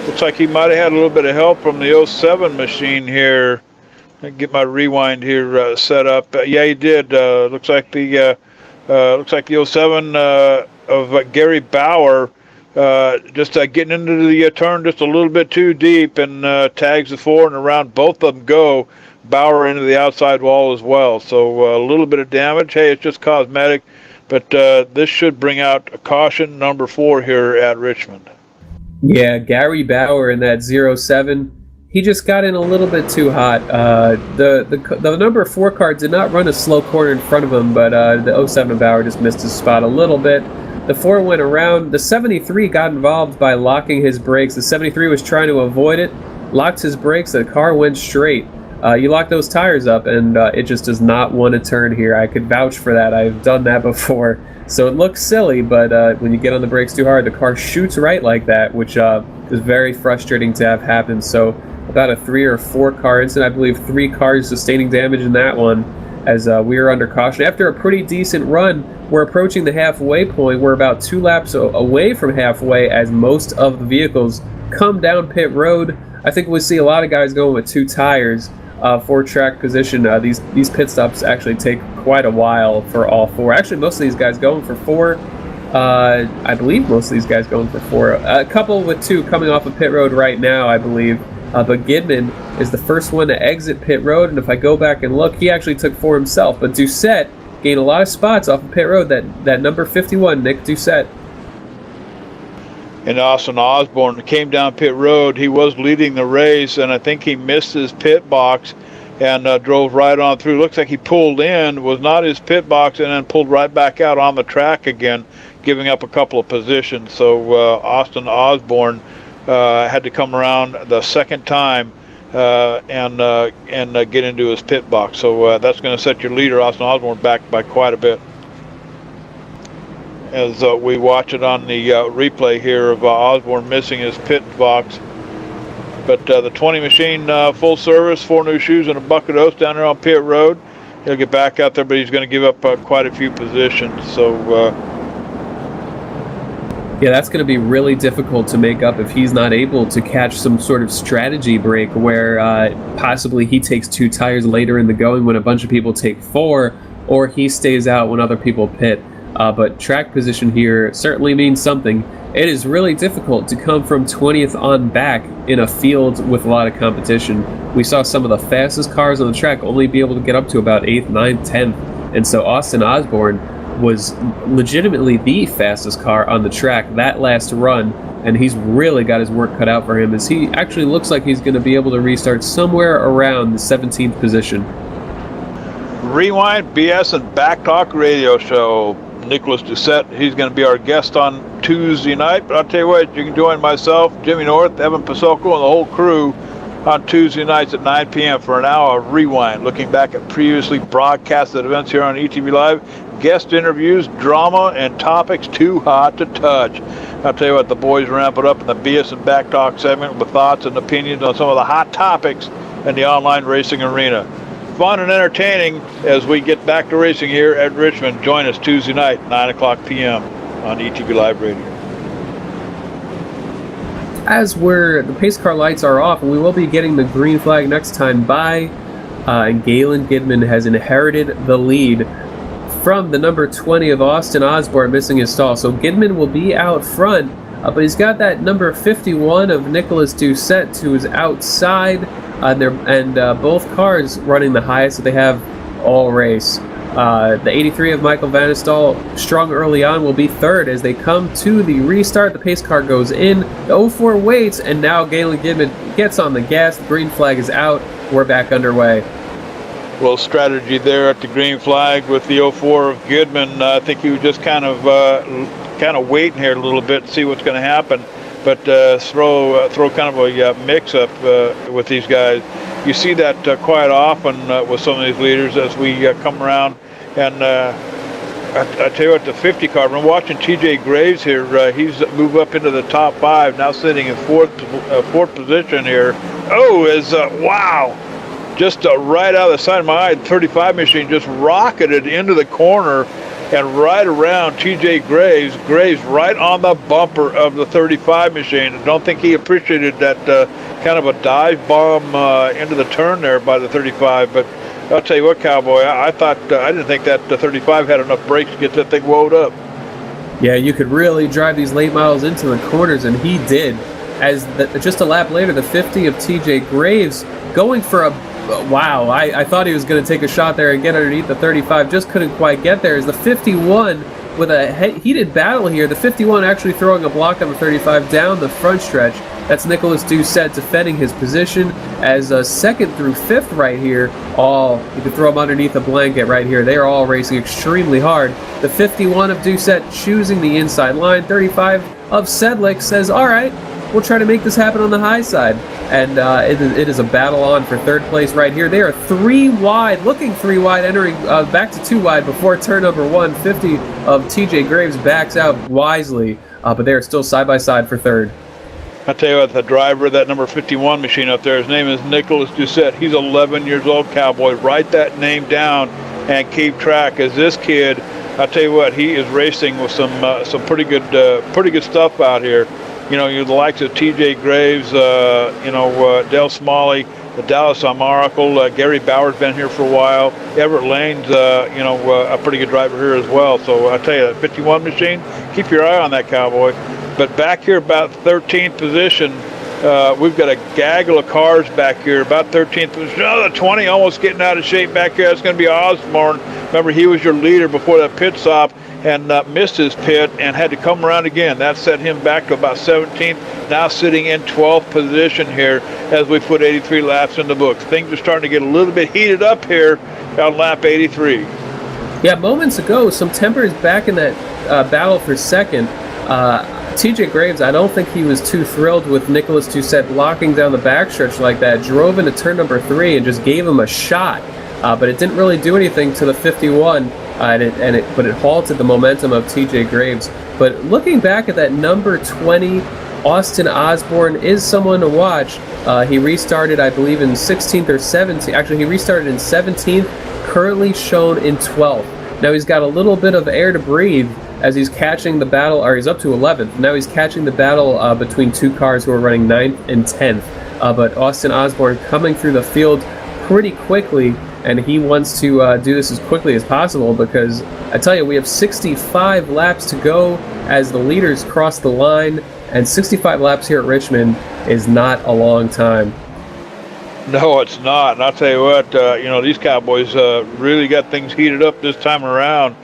looks like he might have had a little bit of help from the 07 machine here. I get my rewind here set up. Yeah, he did. Looks like the 07 of Gary Bauer just getting into the turn just a little bit too deep and tags the 4, and around both of them go. Bauer into the outside wall as well. So a little bit of damage. Hey, it's just cosmetic. But this should bring out a caution number 4 here at Richmond. Yeah, Gary Bauer in that 07, he just got in a little bit too hot. The number 4 car did not run a slow corner in front of him, but the 07 Bauer just missed his spot a little bit. The 4 went around. The 73 got involved by locking his brakes. The 73 was trying to avoid it, locked his brakes, the car went straight. You lock those tires up, and it just does not want to turn here. I could vouch for that. I've done that before. So it looks silly, but when you get on the brakes too hard, the car shoots right like that, which is very frustrating to have happen. So about a 3 or 4 car incident. I believe 3 cars sustaining damage in that one, as we are under caution. After a pretty decent run, we're approaching the halfway point. We're about 2 laps away from halfway as most of the vehicles come down pit road. I think we'll see a lot of guys going with 2 tires. For track position. These pit stops actually take quite a while for all 4. Actually, most of these guys going for 4. I believe most of these guys going for 4. A couple with 2 coming off of pit road right now, I believe. But Gidman is the first one to exit pit road, and if I go back and look, he actually took 4 himself. But Doucette gained a lot of spots off of pit road. That number 51, Nick Doucette. And Austin Osborne came down pit road. He was leading the race, and I think he missed his pit box and drove right on through. Looks like he pulled in, was not his pit box, and then pulled right back out on the track again, giving up a couple of positions. So Austin Osborne had to come around the second time and get into his pit box. So that's going to set your leader, Austin Osborne, back by quite a bit. As we watch it on the replay here of Osborne missing his pit box. But the 20 machine, full service, 4 new shoes and a bucket of oats down there on pit road. He'll get back out there, but he's going to give up quite a few positions. So yeah, that's going to be really difficult to make up if he's not able to catch some sort of strategy break where possibly he takes 2 tires later in the going when a bunch of people take 4, or he stays out when other people pit. But track position here certainly means something. It is really difficult to come from 20th on back in a field with a lot of competition. We saw some of the fastest cars on the track only be able to get up to about 8th, 9th, 10th. And so Austin Osborne was legitimately the fastest car on the track that last run. And he's really got his work cut out for him, as he actually looks like he's going to be able to restart somewhere around the 17th position. Rewind BS and Back Talk radio show. Nicholas Doucette, he's going to be our guest on Tuesday night. But I'll tell you what, you can join myself, Jimmy North, Evan Pasoko, and the whole crew on Tuesday nights at 9 p.m. for an hour of rewind, looking back at previously broadcasted events here on ETV Live, guest interviews, drama, and topics too hot to touch. I'll tell you what, the boys ramp it up in the BS and Back Talk segment with thoughts and opinions on some of the hot topics in the online racing arena. Fun and entertaining as we get back to racing here at Richmond. Join us Tuesday night, 9 o'clock p.m. on ETV Live Radio. As the pace car lights are off, and we will be getting the green flag next time by, and Galen Gidman has inherited the lead from the number 20 of Austin Osborne, missing his stall. So Gidman will be out front, but he's got that number 51 of Nicholas Doucette to his outside, and both cars running the highest that they have all race. The 83 of Michael Van Stal, strong early on, will be third as they come to the restart. The pace car goes in, the 04 waits, and now Galen Gidman gets on the gas. The green flag is out. We're back underway. Well, strategy there at the green flag with the 04 of Goodman. I think he was just kind of waiting here a little bit to see what's going to happen, but throw kind of a mix-up with these guys. You see that quite often with some of these leaders as we come around. And I tell you what, the 50 car, I'm watching TJ Graves here. He's moved up into the top 5, now sitting in fourth position here. Wow! Just right out of the side of my eye, the 35 machine just rocketed into the corner and right around TJ Graves. Graves right on the bumper of the 35 machine. I don't think he appreciated that kind of a dive bomb into the turn there by the 35, but I'll tell you what, Cowboy, I didn't think that the 35 had enough brakes to get that thing wound up. Yeah, you could really drive these late models into the corners, and he did. Just a lap later, the 50 of TJ Graves going for wow, I thought he was going to take a shot there and get underneath the 35, just couldn't quite get there. As the 51 with a heated battle here, the 51 actually throwing a block on the 35 down the front stretch. That's Nicholas Doucette defending his position as second through fifth right here. You can throw them underneath a blanket right here. They are all racing extremely hard. The 51 of Doucette choosing the inside line. 35 of Sedlick says, all right, we'll try to make this happen on the high side. And it is a battle on for third place right here. They are 3 wide, looking 3 wide, entering back to 2 wide before turn number 1. 50 of TJ Graves backs out wisely, but they are still side by side for third. I tell you what, the driver of that number 51 machine up there, his name is Nicholas Doucette. He's 11 years old, Cowboy. Write that name down and keep track. As this kid, I tell you what, he is racing with some pretty good stuff out here. You know, the likes of T.J. Graves, Dale Smalley, the Dallas Maracle, Gary Bauer's been here for a while. Everett Lane's, a pretty good driver here as well. So I tell you, that 51 machine, keep your eye on that, Cowboy. But back here, about 13th position, we've got a gaggle of cars back here, about 13th position. The 20 almost getting out of shape back here. That's going to be Osborne. Remember, he was your leader before that pit stop and missed his pit and had to come around again. That set him back to about 17th, now sitting in 12th position here as we put 83 laps in the books. Things are starting to get a little bit heated up here on lap 83. Yeah, moments ago, some tempers back in that battle for second. TJ Graves, I don't think he was too thrilled with Nicholas Doucette blocking down the backstretch like that. Drove into turn number 3 and just gave him a shot. But it didn't really do anything to the 51, but it halted the momentum of TJ Graves. But looking back at that number 20, Austin Osborne is someone to watch. He restarted, I believe, in 16th or 17th. Actually, he restarted in 17th, currently shown in 12th. Now he's got a little bit of air to breathe as he's catching the battle, or he's up to 11th. Now he's catching the battle between 2 cars who are running 9th and 10th. But Austin Osborne coming through the field pretty quickly, and he wants to do this as quickly as possible because I tell you, we have 65 laps to go as the leaders cross the line, and 65 laps here at Richmond is not a long time. No, it's not. And I'll tell you what, these Cowboys really got things heated up this time around,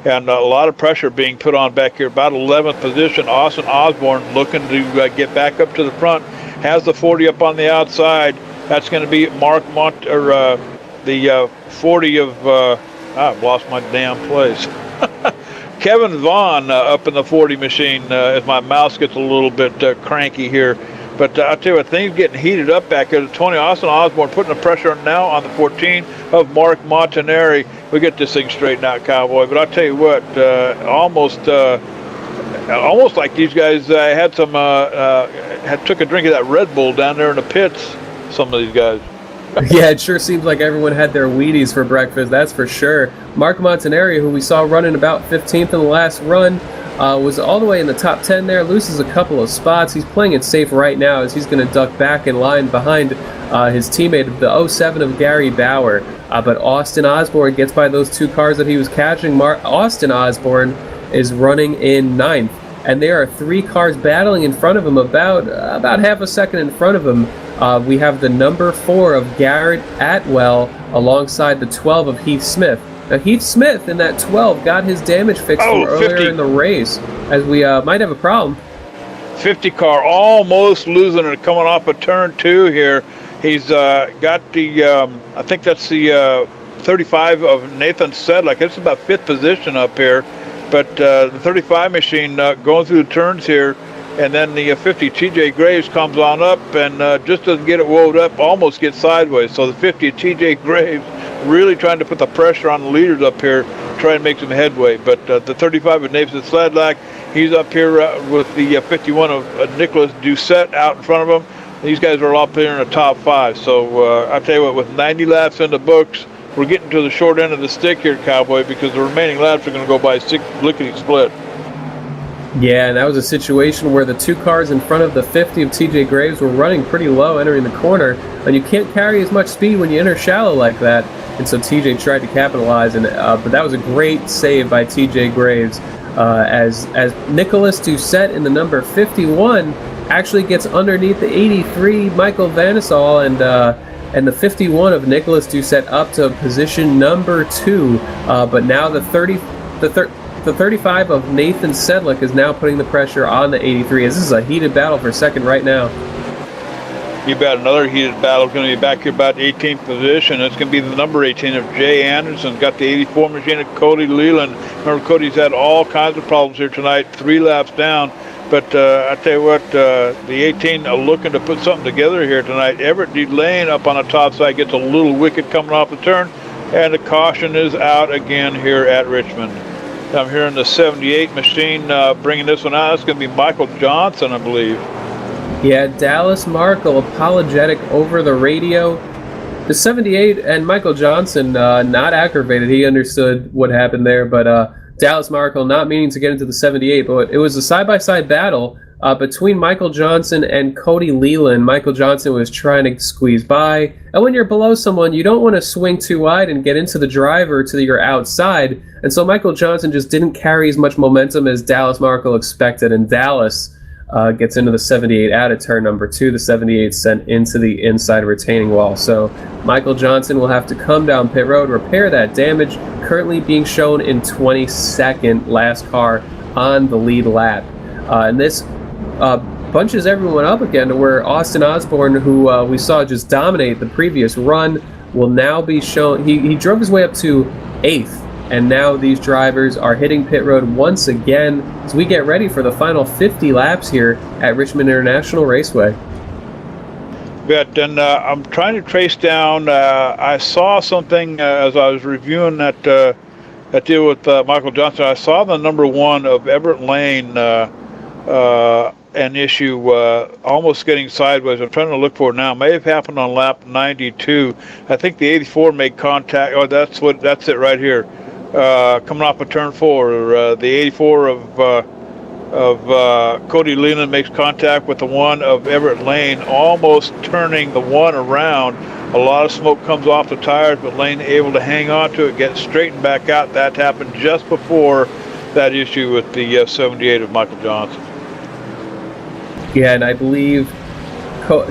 and a lot of pressure being put on back here. About 11th position, Austin Osborne looking to get back up to the front, has the 40 up on the outside. That's going to be the 40 of, I've lost my damn place. Kevin Vaughn up in the 40 machine as my mouse gets a little bit cranky here. But I'll tell you what, things getting heated up back there. Tony Austin Osborne putting the pressure on now on the 14 of Mark Montanari. We get this thing straightened out, Cowboy. But I'll tell you what, almost like these guys had took a drink of that Red Bull down there in the pits. Some of these guys. Yeah, it sure seems like everyone had their Wheaties for breakfast, that's for sure. Mark Montanari, who we saw running about 15th in the last run, was all the way in the top 10 there, loses a couple of spots. He's playing it safe right now as he's going to duck back in line behind his teammate, the 07 of Gary Bauer. But Austin Osborne gets by those two cars that he was catching. Austin Osborne is running in 9th, and there are 3 cars battling in front of him, about half a second in front of him. We have the number 4 of Garrett Atwell alongside the 12 of Heath Smith. Now, Heath Smith in that 12 got his damage fixed from earlier 50. in the race, as we might have a problem. 50 car almost losing it coming off of turn 2 here. He's got the, I think that's the 35 of Nathan Sedlick. It's about 5th position up here. But the 35 machine going through the turns here. And then the 50 TJ Graves comes on up and just doesn't get it wound up, almost gets sideways. So the 50 TJ Graves really trying to put the pressure on the leaders up here, try and make some headway. But the 35 of Nathan Sedlick, he's up here with the 51 of Nicholas Doucette out in front of him. These guys are all up there in the top 5. So I'll tell you what, with 90 laps in the books, we're getting to the short end of the stick here, Cowboy, because the remaining laps are going to go by lickety-split. Yeah, and that was a situation where the 2 cars in front of the 50 of TJ Graves were running pretty low entering the corner, and you can't carry as much speed when you enter shallow like that. And so TJ tried to capitalize, and but that was a great save by TJ Graves, as Nicholas Doucette in the number 51 actually gets underneath the 83 Michael Vanisall, and the 51 of Nicholas Doucette up to position number 2. But now the 35 of Nathan Sedlick is now putting the pressure on the 83. This is a heated battle for second right now. You bet another heated battle is going to be back here about 18th position. It's going to be the number 18 of Jay Anderson. Got the 84 machine of Cody Leland. Remember, Cody's had all kinds of problems here tonight, 3 laps down. But I tell you what, the 18 are looking to put something together here tonight. Everett D. Lane up on the top side gets a little wicked coming off the turn, and the caution is out again here at Richmond. I'm hearing the 78 machine bringing this one out. It's going to be Michael Johnson, I believe. Yeah, Dallas Markle apologetic over the radio. The 78 and Michael Johnson not aggravated. He understood what happened there, but Dallas Markle not meaning to get into the 78, but it was a side-by-side battle between Michael Johnson and Cody Leland. Michael Johnson was trying to squeeze by, and when you're below someone, you don't want to swing too wide and get into the driver to your outside, and so Michael Johnson just didn't carry as much momentum as Dallas Markle expected, and Dallas gets into the 78 out of turn number 2. The 78 sent into the inside retaining wall. So Michael Johnson will have to come down pit road, repair that damage, currently being shown in 22nd, last car on the lead lap. And this bunches everyone up again to where Austin Osborne, who we saw just dominate the previous run, will now be shown. He drove his way up to 8th. And now these drivers are hitting pit road once again as we get ready for the final 50 laps here at Richmond International Raceway. But then I'm trying to trace down, I saw something as I was reviewing that deal with Michael Johnson. I saw the number 1 of Everett Lane an issue almost getting sideways. I'm trying to look for it now. It may have happened on lap 92. I think the 84 made contact. Oh, that's it right here. Coming off of turn 4, the 84 of Cody Leland makes contact with the 1 of Everett Lane, almost turning the 1 around. A lot of smoke comes off the tires, but Lane able to hang on to it, get straightened back out. That happened just before that issue with the 78 of Michael Johnson. Yeah, and I believe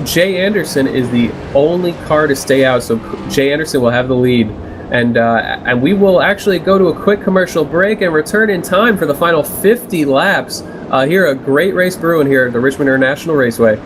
Jay Anderson is the only car to stay out, so Jay Anderson will have the lead. And we will actually go to a quick commercial break and return in time for the final 50 laps here at Great Race Brewing here at the Richmond International Raceway.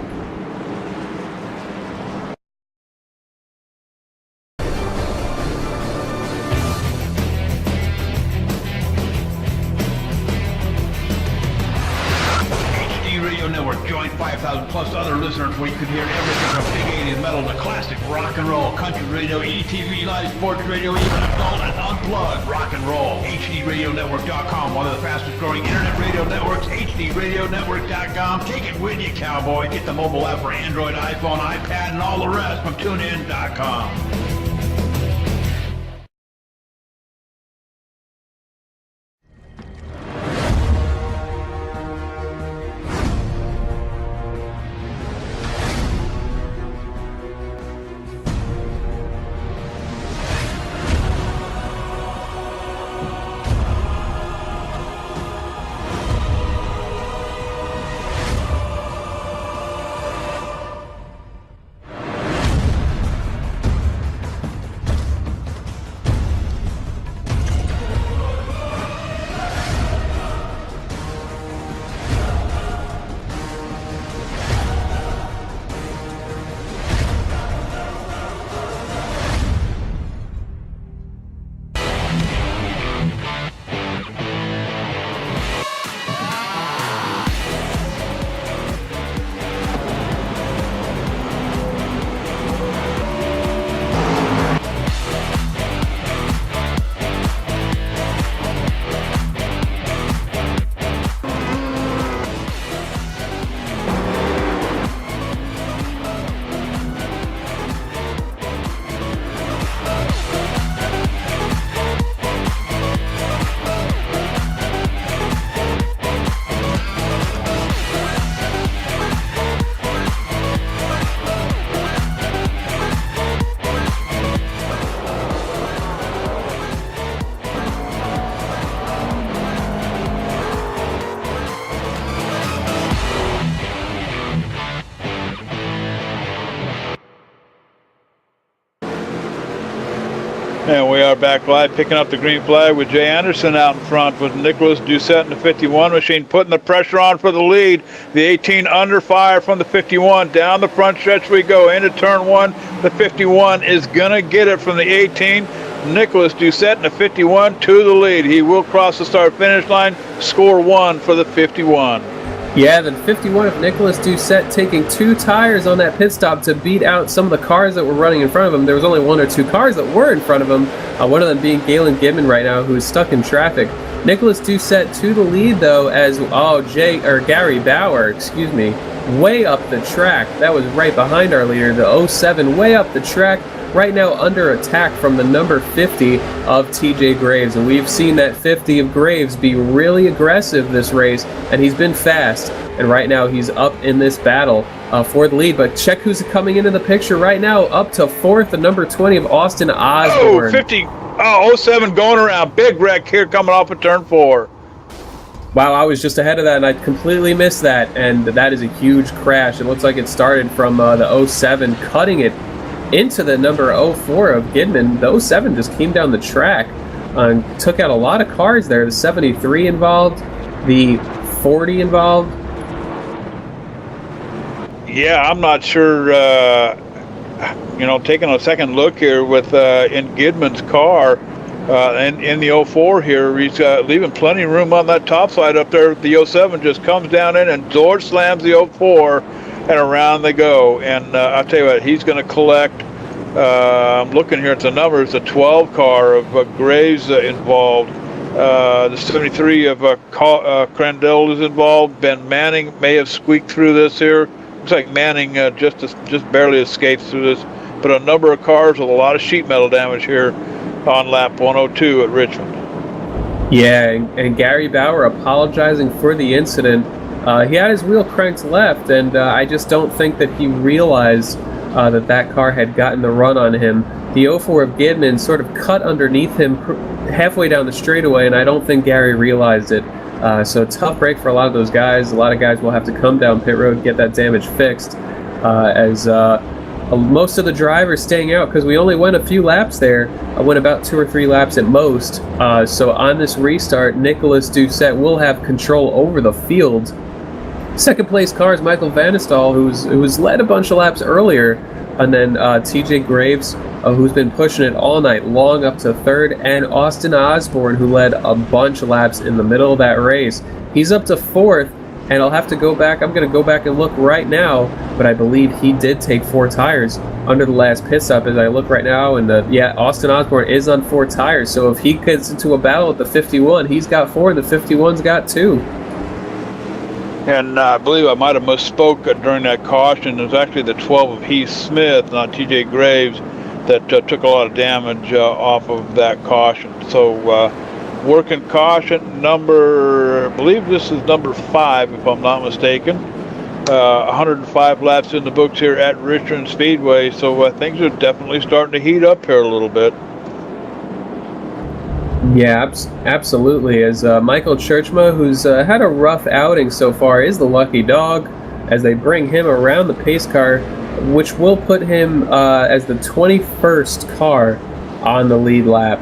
5,000 plus other listeners where you can hear everything from big 80s metal to classic rock and roll, country radio, ETV, live sports radio, even adult and unplugged rock and roll. HDRadioNetwork.com, one of the fastest growing internet radio networks, HDRadioNetwork.com. Take it with you, cowboy. Get the mobile app for Android, iPhone, iPad, and all the rest from TuneIn.com. And we are back live, picking up the green flag with Jay Anderson out in front with Nicholas Doucette in the 51 machine, putting the pressure on for the lead. The 18 under fire from the 51. Down the front stretch we go into turn one. The 51 is going to get it from the 18. Nicholas Doucette in the 51 to the lead. He will cross the start-finish line, score one for the 51. Yeah, the 51 of Nicholas Doucette taking 2 tires on that pit stop to beat out some of the cars that were running in front of him. There was only 1 or 2 cars that were in front of him, one of them being Galen Gibman right now, who is stuck in traffic. Nicholas Doucette to the lead, though, as, Gary Bauer, way up the track. That was right behind our leader, the 07, way up the track. Right now under attack from the number 50 of TJ Graves. And we've seen that 50 of Graves be really aggressive this race, and he's been fast. And right now he's up in this battle for the lead. But check who's coming into the picture right now, up to 4th, the number 20 of Austin Osborne. 07 going around. Big wreck here coming off of turn 4. Wow, I was just ahead of that, and I completely missed that. And that is a huge crash. It looks like it started from the 07, cutting it into the number 04 of Gidman. The 07 just came down the track and took out a lot of cars there. The 73 involved, the 40 involved. Yeah, I'm not sure, taking a second look here with in Gidman's car and in the 04 here, he's leaving plenty of room on that top side up there. The 07 just comes down in and door slams the 04. And around they go. And I'll tell you what, he's going to collect, I'm looking here at the numbers, the 12 car of Graves involved. The 73 of Crandell is involved. Ben Manning may have squeaked through this here. Looks like Manning just barely escapes through this. But a number of cars with a lot of sheet metal damage here on lap 102 at Richmond. Yeah, and Gary Bauer apologizing for the incident. He had his wheel cranked left, and I just don't think that he realized that car had gotten the run on him. The 04 of Gidman sort of cut underneath him halfway down the straightaway, and I don't think Gary realized it. So tough break for a lot of those guys. A lot of guys will have to come down pit road, get that damage fixed, as most of the drivers staying out, because we only went a few laps there. I went about 2 or 3 laps at most. So on this restart, Nicholas Doucette will have control over the field. Second place car is Michael Vanestal, who's led a bunch of laps earlier, and then TJ Graves, who's been pushing it all night long up to 3rd, and Austin Osborne, who led a bunch of laps in the middle of that race. He's up to 4th, and I'll have to go back. I'm going to go back and look right now, but I believe he did take 4 tires under the last pit stop as I look right now, and Austin Osborne is on 4 tires, so if he gets into a battle with the 51, he's got 4, and the 51's got 2. And I believe I might have misspoke during that caution. It was actually the 12 of Heath Smith, not TJ Graves, that took a lot of damage off of that caution. So working caution number, I believe this is number 5 if I'm not mistaken. 105 laps in the books here at Richmond Speedway, so things are definitely starting to heat up here a little bit. Yeah, absolutely. As Michael Churchma, who's had a rough outing so far, is the lucky dog as they bring him around the pace car, which will put him as the 21st car on the lead lap.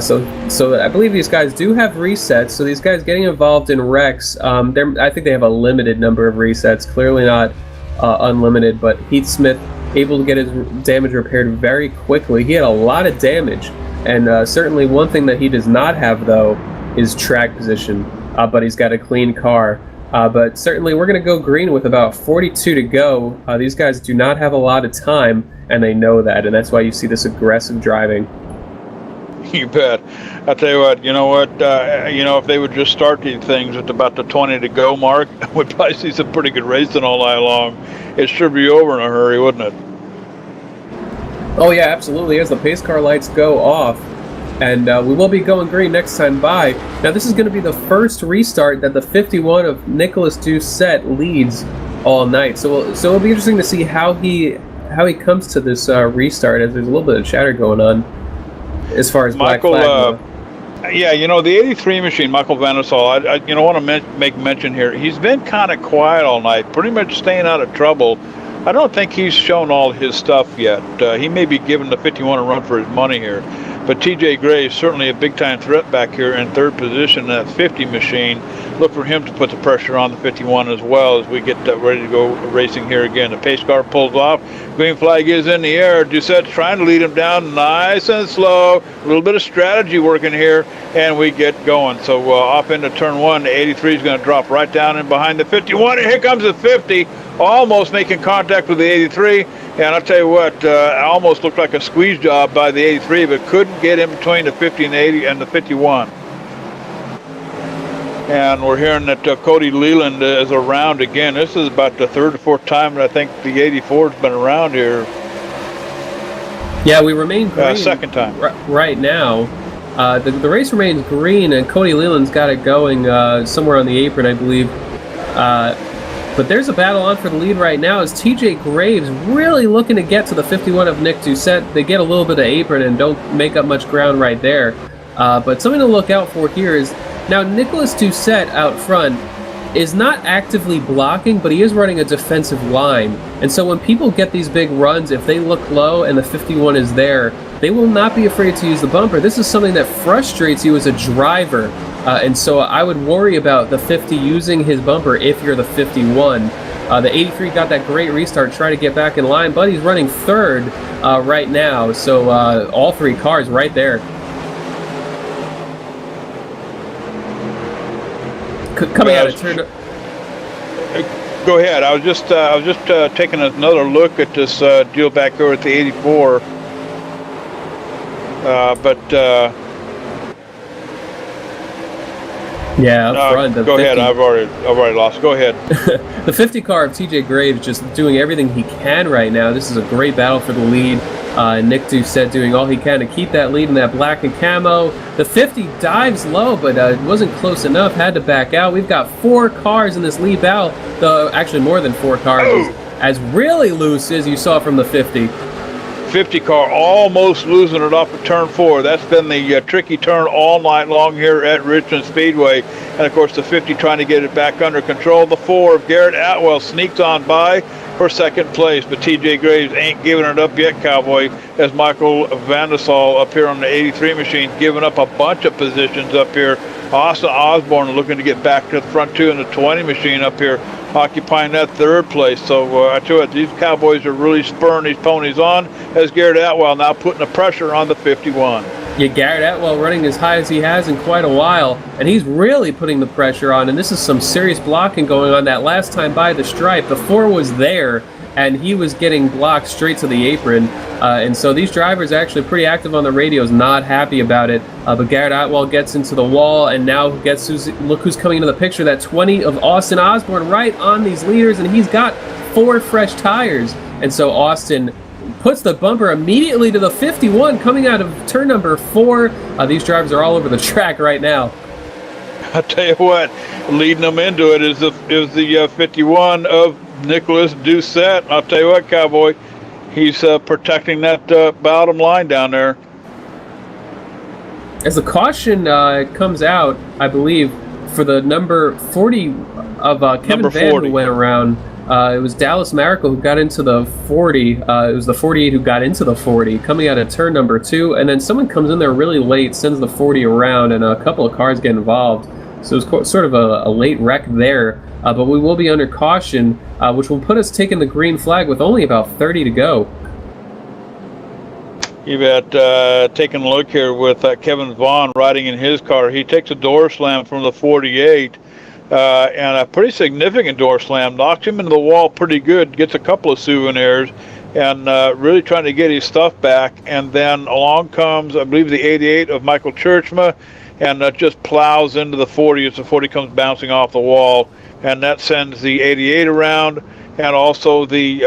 So I believe these guys do have resets. So these guys getting involved in wrecks, I think they have a limited number of resets, clearly not unlimited, but Heath Smith able to get his damage repaired very quickly. He had a lot of damage. And certainly one thing that he does not have, though, is track position. But he's got a clean car. But certainly we're going to go green with about 42 to go. These guys do not have a lot of time, and they know that. And that's why you see this aggressive driving. You bet. I'll tell you what, if they would just start these things at about the 20 to go mark, we'd probably see some pretty good racing all night long. It should be over in a hurry, wouldn't it? Oh yeah, absolutely. As the pace car lights go off, and we will be going green next time by. Now this is going to be the first restart that the 51 of Nicholas Doucette leads all night. So it'll be interesting to see how he comes to this restart, as there's a little bit of chatter going on as far as Michael. Black Flag. The 83 machine, Michael Vanisol, I want to make mention here. He's been kind of quiet all night, pretty much staying out of trouble. I don't think he's shown all his stuff yet. He may be giving the 51 a run for his money here. But TJ Graves, certainly a big-time threat back here in 3rd position in that 50 machine. Look for him to put the pressure on the 51 as well as we get ready to go racing here again. The pace car pulls off. Green flag is in the air. Doucette's trying to lead him down nice and slow. A little bit of strategy working here, and we get going. So off into turn 1, the 83 is going to drop right down in behind the 51, and here comes the 50. Almost making contact with the 83, and I'll tell you what, it almost looked like a squeeze job by the 83, but couldn't get in between the 50 and the 80 and the 51. And we're hearing that Cody Leland is around again. This is about the 3rd or 4th time that I think the 84's been around here. Yeah, we remain green. 2nd time. Right now. The race remains green, and Cody Leland's got it going somewhere on the apron, I believe. But there's a battle on for the lead right now as TJ Graves really looking to get to the 51 of Nick Doucette. They get a little bit of apron and don't make up much ground right there. But something to look out for here is now Nicholas Doucette out front is not actively blocking, but he is running a defensive line. And so when people get these big runs, if they look low and the 51 is there, they will not be afraid to use the bumper. This is something that frustrates you as a driver. And so I would worry about the 50 using his bumper if you're the 51. The 83 got that great restart, trying to get back in line, but he's running 3rd right now. So all 3 cars right there. Coming out of turn. Go ahead. I was just taking another look at this deal back there at the 84. Yeah, up front. Go 50. Ahead. I've already lost. Go ahead. The 50 car of TJ Graves just doing everything he can right now. This is a great battle for the lead. Nick Doucette doing all he can to keep that lead in that black and camo. The 50 dives low, but it wasn't close enough. Had to back out. We've got 4 cars in this lead battle. Actually, more than 4 cars. As really loose as you saw from the 50. 50 car almost losing it off of turn 4. That's been the tricky turn all night long here at Richmond Speedway. And of course the 50 trying to get it back under control. The 4 of Garrett Atwell sneaks on by for 2nd place, but TJ Graves ain't giving it up yet, Cowboy, as Michael Vandesol up here on the 83 machine giving up a bunch of positions up here. Austin Osborne looking to get back to the front 2 in the 20 machine up here, occupying that 3rd place. So I tell you what, these Cowboys are really spurring these ponies on as Garrett Atwell now putting the pressure on the 51. Yeah, Garrett Atwell running as high as he has in quite a while, and he's really putting the pressure on, and this is some serious blocking going on. That last time by the stripe, the 4 was there, and he was getting blocked straight to the apron, and so these drivers are actually pretty active on the radios, not happy about it, but Garrett Atwell gets into the wall, and now look who's coming into the picture, that 20 of Austin Osborne right on these leaders, and he's got 4 fresh tires, and so Austin puts the bumper immediately to the 51 coming out of turn number 4. These drivers are all over the track right now. I'll tell you what, leading them into it is the 51 of Nicholas Doucette. I'll tell you what, Cowboy, he's protecting that bottom line down there. As the caution comes out, I believe, for the number 40 of Kevin Number Van 40. who went around, it was Dallas Maracle who got into the 40. It was the 48 who got into the 40, coming out of turn number 2, and then someone comes in there really late, sends the 40 around, and a couple of cars get involved. So it was sort of a late wreck there, but we will be under caution, which will put us taking the green flag with only about 30 to go. You've got taking a look here with Kevin Vaughn riding in his car. He takes a door slam from the 48, and a pretty significant door slam, knocks him into the wall pretty good, gets a couple of souvenirs, and really trying to get his stuff back. And then along comes, I believe, the 88 of Michael Churchma, and just plows into the 40 as the 40 comes bouncing off the wall, and that sends the 88 around, and also the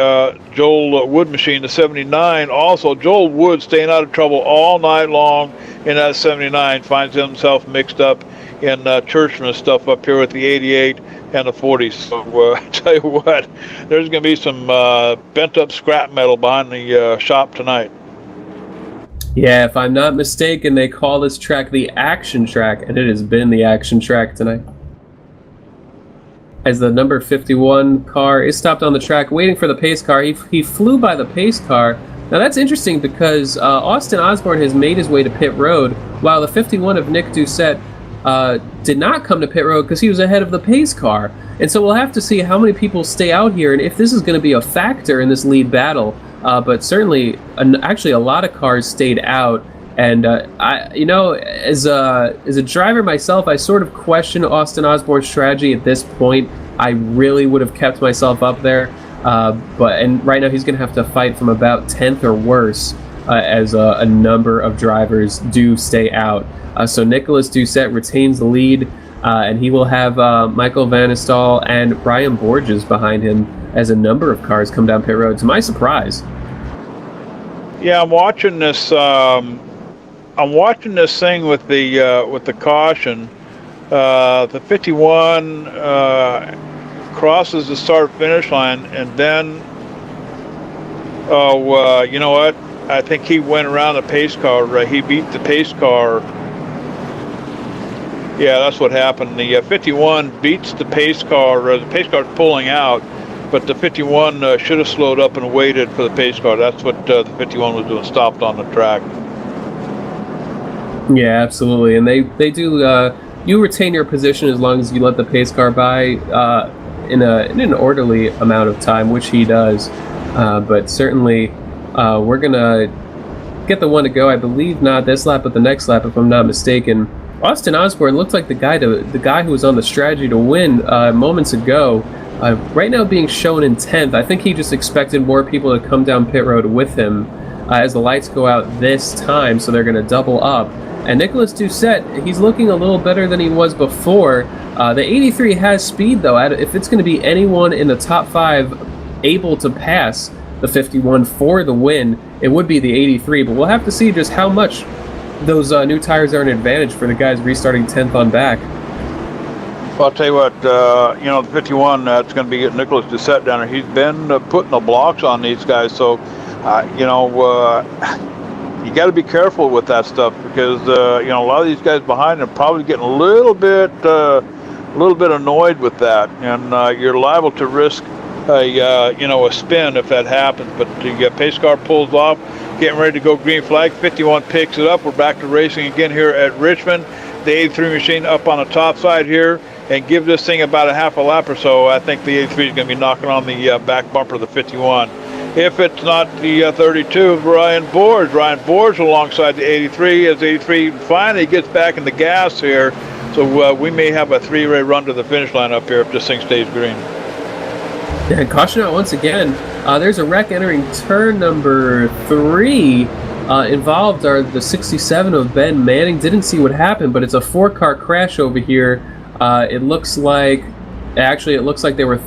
Joel Wood machine, the 79. Also, Joel Wood staying out of trouble all night long in that 79, finds himself mixed up in Churchman's stuff up here with the 88 and the 40. So I tell you what, there's going to be some bent up scrap metal behind the shop tonight. Yeah, if I'm not mistaken, they call this track the action track, and it has been the action track tonight. As the number 51 car is stopped on the track waiting for the pace car, he flew by the pace car. Now that's interesting because Austin Osborne has made his way to pit road, while the 51 of Nick Doucette did not come to pit road because he was ahead of the pace car. And so we'll have to see how many people stay out here and if this is going to be a factor in this lead battle. But certainly, actually, a lot of cars stayed out. And as a driver myself, I sort of question Austin Osborne's strategy at this point. I really would have kept myself up there, but right now he's going to have to fight from about 10th or worse as a number of drivers do stay out. So Nicholas Doucette retains the lead, and he will have Michael Van Estal and Brian Borges behind him as a number of cars come down pit road. To my surprise. Yeah, I'm watching this. I'm watching this thing with the caution. The 51 crosses the start-finish line, and then you know what? I think he went around the pace car. He beat the pace car. Yeah, that's what happened. The 51 beats the pace car. The pace car's pulling out, but the 51 should have slowed up and waited for the pace car. That's what the 51 was doing, stopped on the track. Yeah, absolutely. And they do, you retain your position as long as you let the pace car by in an orderly amount of time, which he does. But certainly we're going to get the one to go, I believe not this lap, but the next lap, if I'm not mistaken. Austin Osborne looked like the guy who was on the strategy to win moments ago. Right now being shown in 10th. I think he just expected more people to come down pit road with him as the lights go out this time, so they're going to double up. And Nicholas Doucette, he's looking a little better than he was before. The 83 has speed, though. If it's going to be anyone in the top 5 able to pass the 51 for the win, it would be the 83. But we'll have to see just how much those new tires are an advantage for the guys restarting 10th on back. Well, I'll tell you what, the 51, it's going to be Nicholas Doucette down there. He's been putting the blocks on these guys, so, you got to be careful with that stuff because, a lot of these guys behind are probably getting a little bit annoyed with that, and you're liable to risk a spin if that happens. But the pace car pulls off, getting ready to go green flag. 51 picks it up. We're back to racing again here at Richmond. The 83 machine up on the top side here, and give this thing about a half a lap or so. I think the 83 is going to be knocking on the back bumper of the 51. if it's not the 32 of Ryan Borge. Ryan Borge alongside the 83 as 83 finally gets back in the gas here. So we may have a three-way run to the finish line up here if this thing stays green. Yeah, and caution out once again. There's a wreck entering turn number 3. Involved are the 67 of Ben Manning. Didn't see what happened, but it's a 4-car crash over here. It looks like they were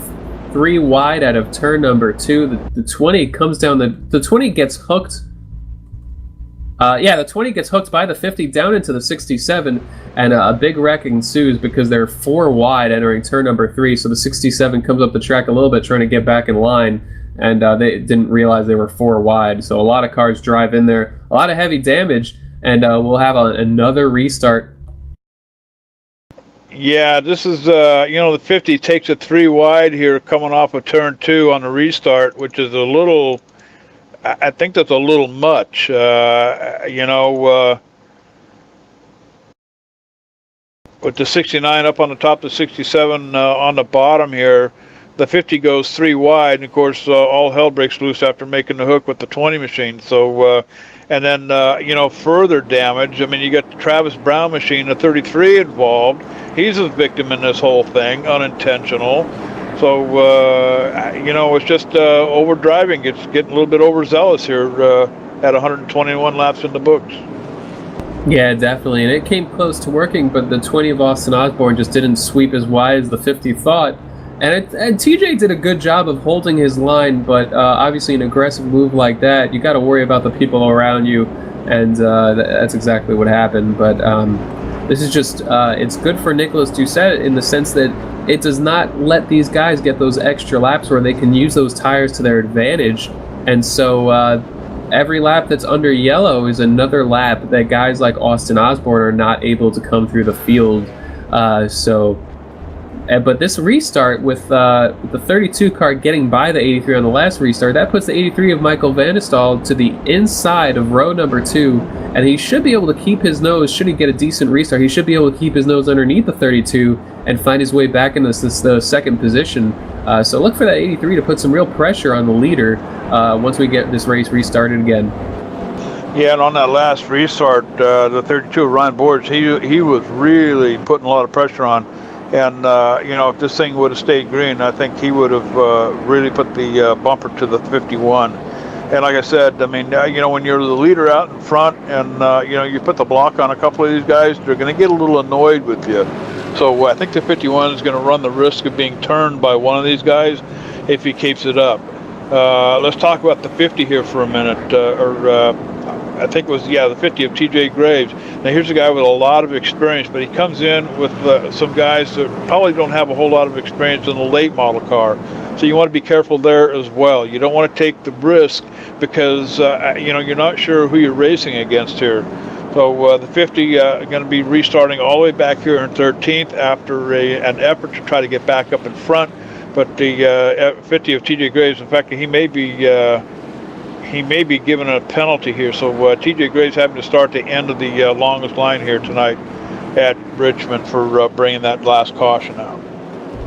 3 wide out of turn number 2. The 20 comes down. The 20 gets hooked. The 20 gets hooked by the 50 down into the 67, and a big wreck ensues because they're 4 wide entering turn number 3. So the 67 comes up the track a little bit trying to get back in line, and they didn't realize they were 4 wide. So a lot of cars drive in there, a lot of heavy damage, and we'll have another restart. Yeah, this is, the 50 takes it 3 wide here coming off of turn 2 on the restart, which is a little, I think that's a little much. With the 69 up on the top, the 67 on the bottom here, the 50 goes 3 wide, and of course all hell breaks loose after making the hook with the 20 machine. So, and then further damage. I mean, you got the Travis Brown machine, the 33 involved. He's a victim in this whole thing, unintentional. So, it's just overdriving. It's getting a little bit overzealous here at 121 laps in the books. Yeah, definitely. And it came close to working, but the 20 of Austin Osborne just didn't sweep as wide as the 50 thought. And TJ did a good job of holding his line, but obviously an aggressive move like that, you got to worry about the people around you, and that's exactly what happened. But this is just, it's good for Nicholas Doucette in the sense that it does not let these guys get those extra laps where they can use those tires to their advantage. And so every lap that's under yellow is another lap that guys like Austin Osborne are not able to come through the field. But this restart with the 32 car getting by the 83 on the last restart, that puts the 83 of Michael Vandestall to the inside of row number 2, and he should be able to keep his nose, should he get a decent restart, he should be able to keep his nose underneath the 32 and find his way back into the second position. So look for that 83 to put some real pressure on the leader once we get this race restarted again. Yeah, and on that last restart, the 32 of Ryan Borge, he was really putting a lot of pressure on. And, if this thing would have stayed green, I think he would have really put the bumper to the 51. And like I said, I mean, when you're the leader out in front and, you put the block on a couple of these guys, they're going to get a little annoyed with you. So I think the 51 is going to run the risk of being turned by one of these guys if he keeps it up. Let's talk about the 50 here for a minute, I think it was, the 50 of TJ Graves. Now here's a guy with a lot of experience, but he comes in with some guys that probably don't have a whole lot of experience in the late model car. So you want to be careful there as well. You don't want to take the risk because, you're not sure who you're racing against here. So the 50 going to be restarting all the way back here in 13th after an effort to try to get back up in front. But the 50 of TJ Graves, in fact, he may be given a penalty here. So TJ Graves having to start the end of the longest line here tonight at Richmond for bringing that last caution out.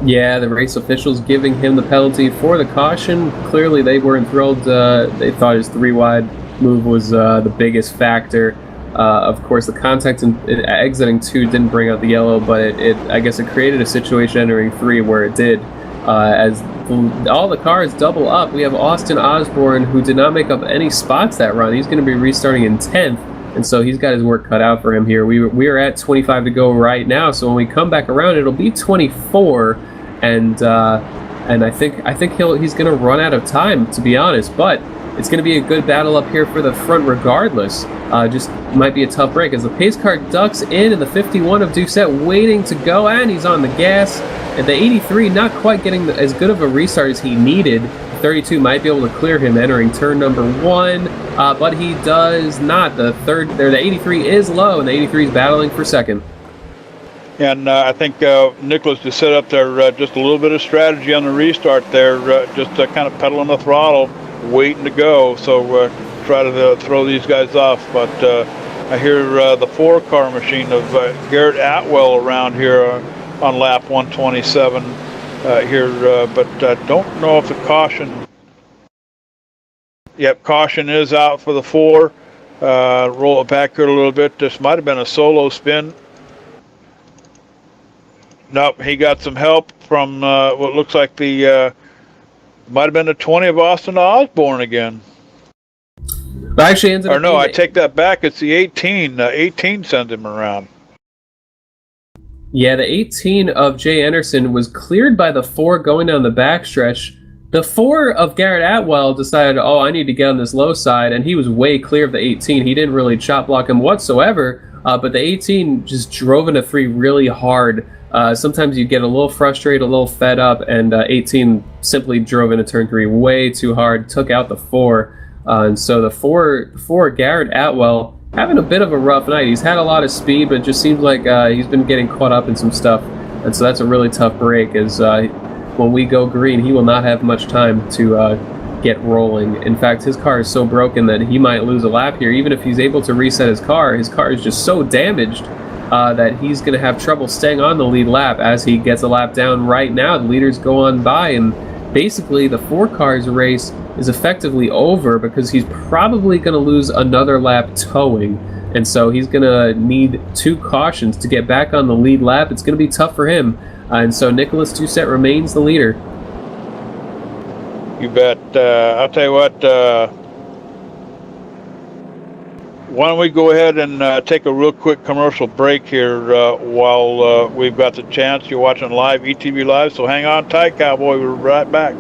Yeah, the race officials giving him the penalty for the caution. Clearly they weren't thrilled. They thought his 3 wide move was the biggest factor. Of course, the contact in exiting 2 didn't bring out the yellow, but I guess it created a situation entering 3 where it did. As all the cars double up, we have Austin Osborne, who did not make up any spots that run. He's going to be restarting in 10th, and so he's got his work cut out for him here. We are at 25 to go right now, so when we come back around, it'll be 24, and I think he's going to run out of time, to be honest. But it's going to be a good battle up here for the front regardless. Just might be a tough break as the pace car ducks in, and the 51 of Doucette waiting to go, and he's on the gas. And the 83 not quite getting as good of a restart as he needed. 32 might be able to clear him entering turn number 1, but he does not. The 83 is low, and the 83 is battling for second. And I think Nicholas just set up there just a little bit of strategy on the restart there, just kind of pedaling the throttle, waiting to go. So try to throw these guys off. But I hear the 4-car machine of Garrett Atwell around here on lap 127 here, but don't know if the caution Yep, caution is out for the 4. Roll it back here a little bit. This might have been a solo spin. Nope, he got some help from what looks like the might have been the 20 of Austin Osborne again. But actually ended or no, I take that back. It's the 18. 18 sends him around. Yeah, the 18 of Jay Anderson was cleared by the 4 going down the backstretch. The 4 of Garrett Atwell decided, oh, I need to get on this low side, and he was way clear of the 18. He didn't really chop block him whatsoever, but the 18 just drove into 3 really hard. Sometimes you get a little frustrated, a little fed up, and 18 simply drove into turn 3 way too hard, took out the 4. And so the 4 Garrett Atwell, having a bit of a rough night. He's had a lot of speed, but it just seems like he's been getting caught up in some stuff. And so that's a really tough break, as when we go green, he will not have much time to get rolling. In fact, his car is so broken that he might lose a lap here. Even if he's able to reset his car is just so damaged that he's going to have trouble staying on the lead lap as he gets a lap down right now. The leaders go on by, and basically the 4 cars race is effectively over because he's probably going to lose another lap towing. And so he's going to need 2 cautions to get back on the lead lap. It's going to be tough for him. And so Nicholas Doucette remains the leader. You bet. I'll tell you what, why don't we go ahead and take a real quick commercial break here while we've got the chance. You're watching live, ETV Live, so hang on tight, Cowboy. We're right back.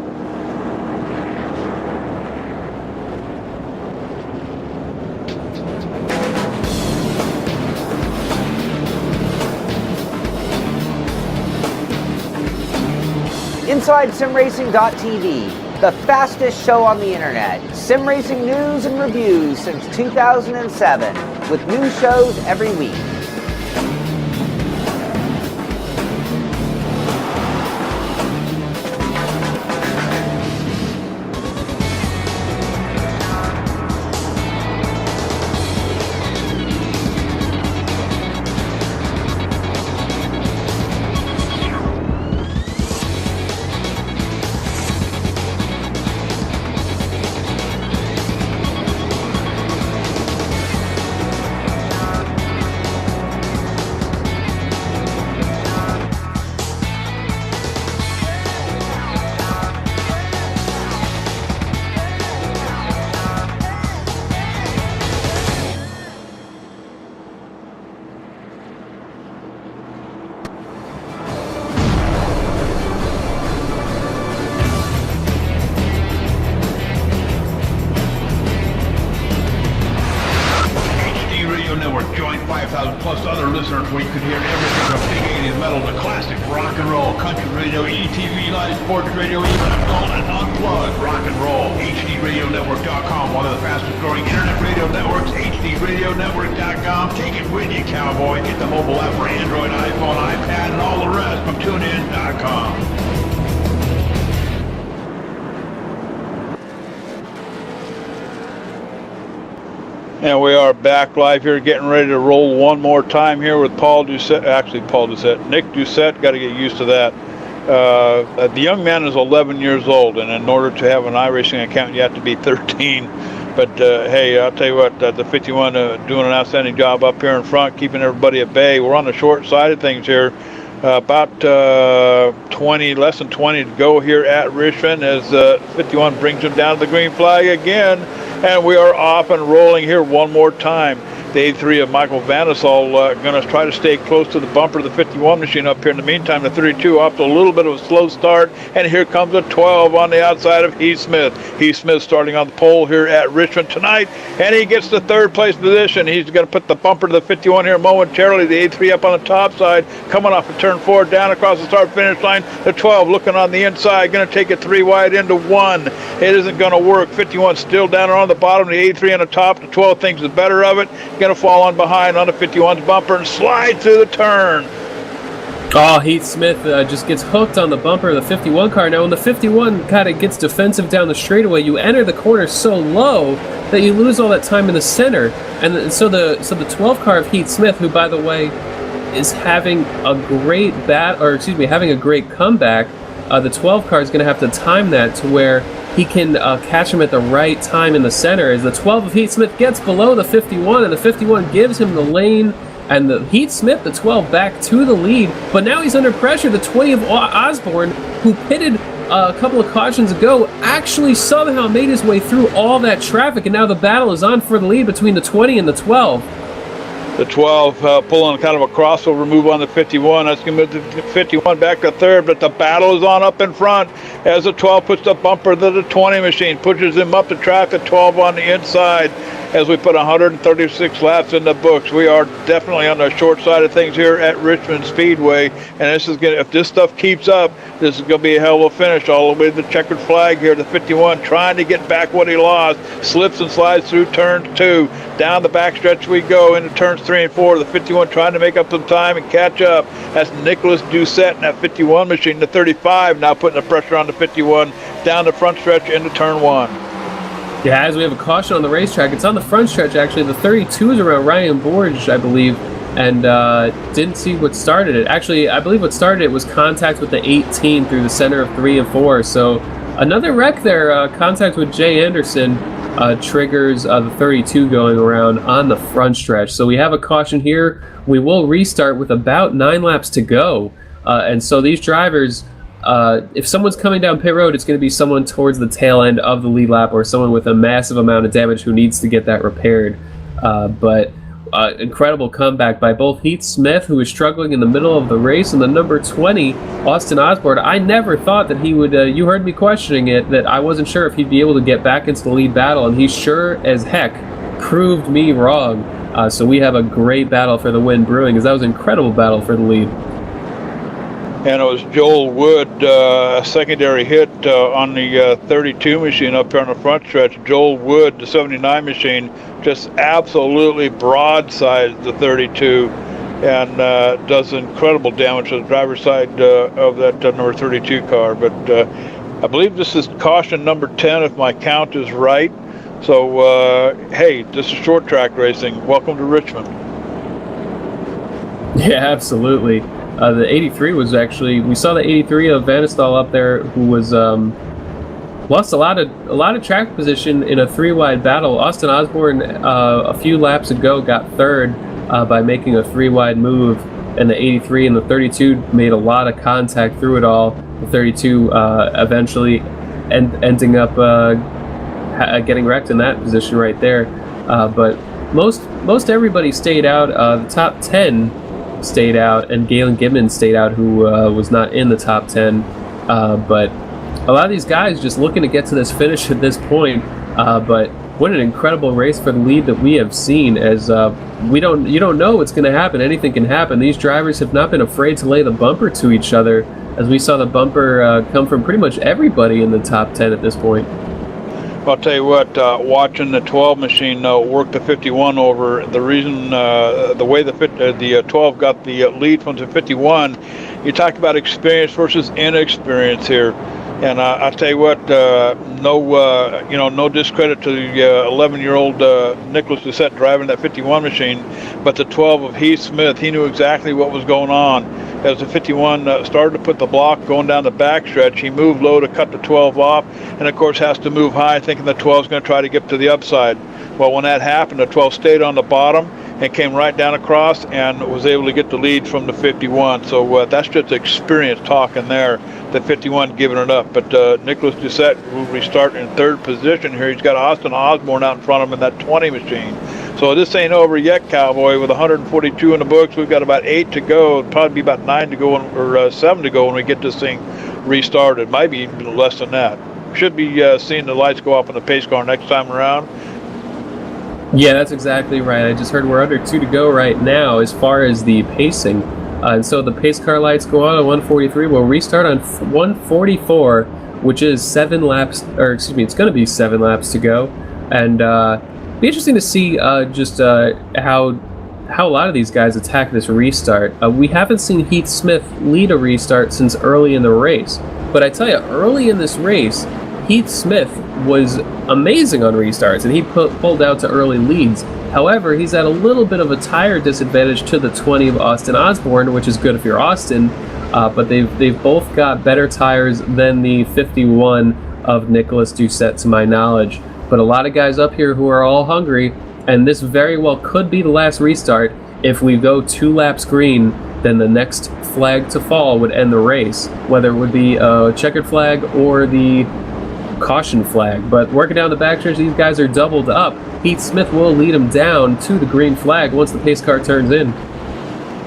Inside SimRacing.tv, the fastest show on the internet. Sim racing news and reviews since 2007, with new shows every week. Plus other listeners where you can hear everything from big 80s metal to classic rock and roll, country radio, ETV, live sports radio, even adult and unplugged rock and roll. HDRadioNetwork.com, one of the fastest growing internet radio networks, HDRadioNetwork.com. Take it with you, cowboy. Get the mobile app for Android, iPhone, iPad, and all the rest from TuneIn.com. And we are back live here, getting ready to roll one more time here with Paul Doucette. Actually, Paul Doucette. Nick Doucette, got to get used to that. The young man is 11 years old, and in order to have an iRacing account, you have to be 13. But, hey, I'll tell you what, the 51 doing an outstanding job up here in front, keeping everybody at bay. We're on the short side of things here. About less than 20 to go here at Richmond as 51 brings him down to the green flag again. And we are off and rolling here one more time. The 83 of Michael Vanisol going to try to stay close to the bumper of the 51 machine up here. In the meantime, the 32 off to a little bit of a slow start. And here comes a 12 on the outside of Heath Smith. Heath Smith starting on the pole here at Richmond tonight. And he gets the 3rd place position. He's going to put the bumper to the 51 here momentarily. The 83 up on the top side. Coming off of turn 4 down across the start-finish line. The 12 looking on the inside. Going to take it 3 wide into 1. It isn't going to work. 51 still down on the bottom. The 83 on the top. The 12 thinks the better of it. Going to fall on behind on the 51's bumper and slide through the turn. Oh, Heath Smith just gets hooked on the bumper of the 51 car. Now, when the 51 kind of gets defensive down the straightaway, you enter the corner so low that you lose all that time in the center. And so the 12 car of Heath Smith, who, by the way, is having a great having a great comeback. The 12 car is going to have to time that to where he can catch him at the right time in the center as the 12 of Heath Smith gets below the 51, and the 51 gives him the lane, and the Heath Smith, the 12, back to the lead. But now he's under pressure. The 20 of Osborne, who pitted a couple of cautions ago, actually somehow made his way through all that traffic, and now the battle is on for the lead between the 20 and the 12. The 12 pulling kind of a crossover move on the 51. That's going to move the 51 back to third, but the battle is on up in front as the 12 puts the bumper to the 20 machine, pushes him up the track, the 12 on the inside. As we put 136 laps in the books, we are definitely on the short side of things here at Richmond Speedway, and this is going to, if this stuff keeps up, this is going to be a hell of a finish all the way to the checkered flag here. The 51 trying to get back what he lost, slips and slides through turn 2. Down the backstretch we go into turns 3 and 4. The 51 trying to make up some time and catch up. That's Nicholas Doucette in that 51 machine. The 35 now putting the pressure on the 51 down the front stretch into turn 1. Yeah, as we have a caution on the racetrack, it's on the front stretch actually. The 32 is around Ryan Borge, I believe, and didn't see what started it. Actually, I believe what started it was contact with the 18 through the center of 3 and 4. So another wreck there. Contact with Jay Anderson triggers the 32 going around on the front stretch. So we have a caution here. We will restart with about 9 laps to go. And so these drivers, if someone's coming down pit road, it's going to be someone towards the tail end of the lead lap or someone with a massive amount of damage who needs to get that repaired. But incredible comeback by both Heath Smith, who was struggling in the middle of the race, and the number 20, Austin Osborne. I never thought that he would, you heard me questioning it, that I wasn't sure if he'd be able to get back into the lead battle, and he sure as heck proved me wrong. So we have a great battle for the win brewing, because that was an incredible battle for the lead. And it was Joel Wood, a secondary hit on the 32 machine up here on the front stretch. Joel Wood, the 79 machine, just absolutely broadsides the 32 and does incredible damage to the driver's side of that number 32 car. But I believe this is caution number 10 if my count is right. So, hey, this is short track racing. Welcome to Richmond. Yeah, absolutely. The 83 was actually, we saw the 83 of Vanisthal up there, who was lost a lot of track position in a 3-wide battle. Austin Osborne a few laps ago got third by making a 3-wide move, and the 83 and the 32 made a lot of contact through it all. The 32 eventually ending up getting wrecked in that position right there. But most everybody stayed out. The top 10 stayed out, and Galen Gibbons stayed out, who was not in the top 10. But a lot of these guys just looking to get to this finish at this point. But what an incredible race for the lead that we have seen, as you don't know what's going to happen. Anything can happen. These drivers have not been afraid to lay the bumper to each other, as we saw the bumper come from pretty much everybody in the top 10 at this point. I'll tell you what, watching the 12 machine work the 51 over, the reason, the way the 12 got the lead from the 51, you talked about experience versus inexperience here. And I'll tell you what, no discredit to the 11-year-old Nicholas Doucette driving that 51 machine, but the 12 of Heath Smith, he knew exactly what was going on. As the 51 started to put the block going down the backstretch, he moved low to cut the 12 off, and of course has to move high, thinking the 12 is going to try to get to the upside. Well, when that happened, the 12 stayed on the bottom and came right down across and was able to get the lead from the 51. So that's just experience talking there. The 51 giving it up. But Nicholas Doucette will restart in third position here. He's got Austin Osborne out in front of him in that 20 machine. So this ain't over yet, Cowboy. With 142 in the books, we've got about 8 to go. It'll probably be about 9 to go, or 7 to go when we get this thing restarted. Might be even less than that. Should be seeing the lights go off on the pace car next time around. Yeah, that's exactly right. I just heard we're under 2 to go right now as far as the pacing. And so the pace car lights go on at 143. We'll restart on 144, which is 7 laps, or excuse me, it's going to be 7 laps to go. And be interesting to see just how a lot of these guys attack this restart. We haven't seen Heath Smith lead a restart since early in the race. But I tell you, early in this race, Heath Smith was amazing on restarts, and he pulled out to early leads. However, he's at a little bit of a tire disadvantage to the 20 of Austin Osborne, which is good if you're Austin, but they've both got better tires than the 51 of Nicholas Doucette to my knowledge. But a lot of guys up here who are all hungry, and this very well could be the last restart. If we go 2 laps green, then the next flag to fall would end the race, whether it would be a checkered flag or the caution flag. But working down the backstretch, these guys are doubled up. Heath Smith will lead him down to the green flag once the pace car turns in.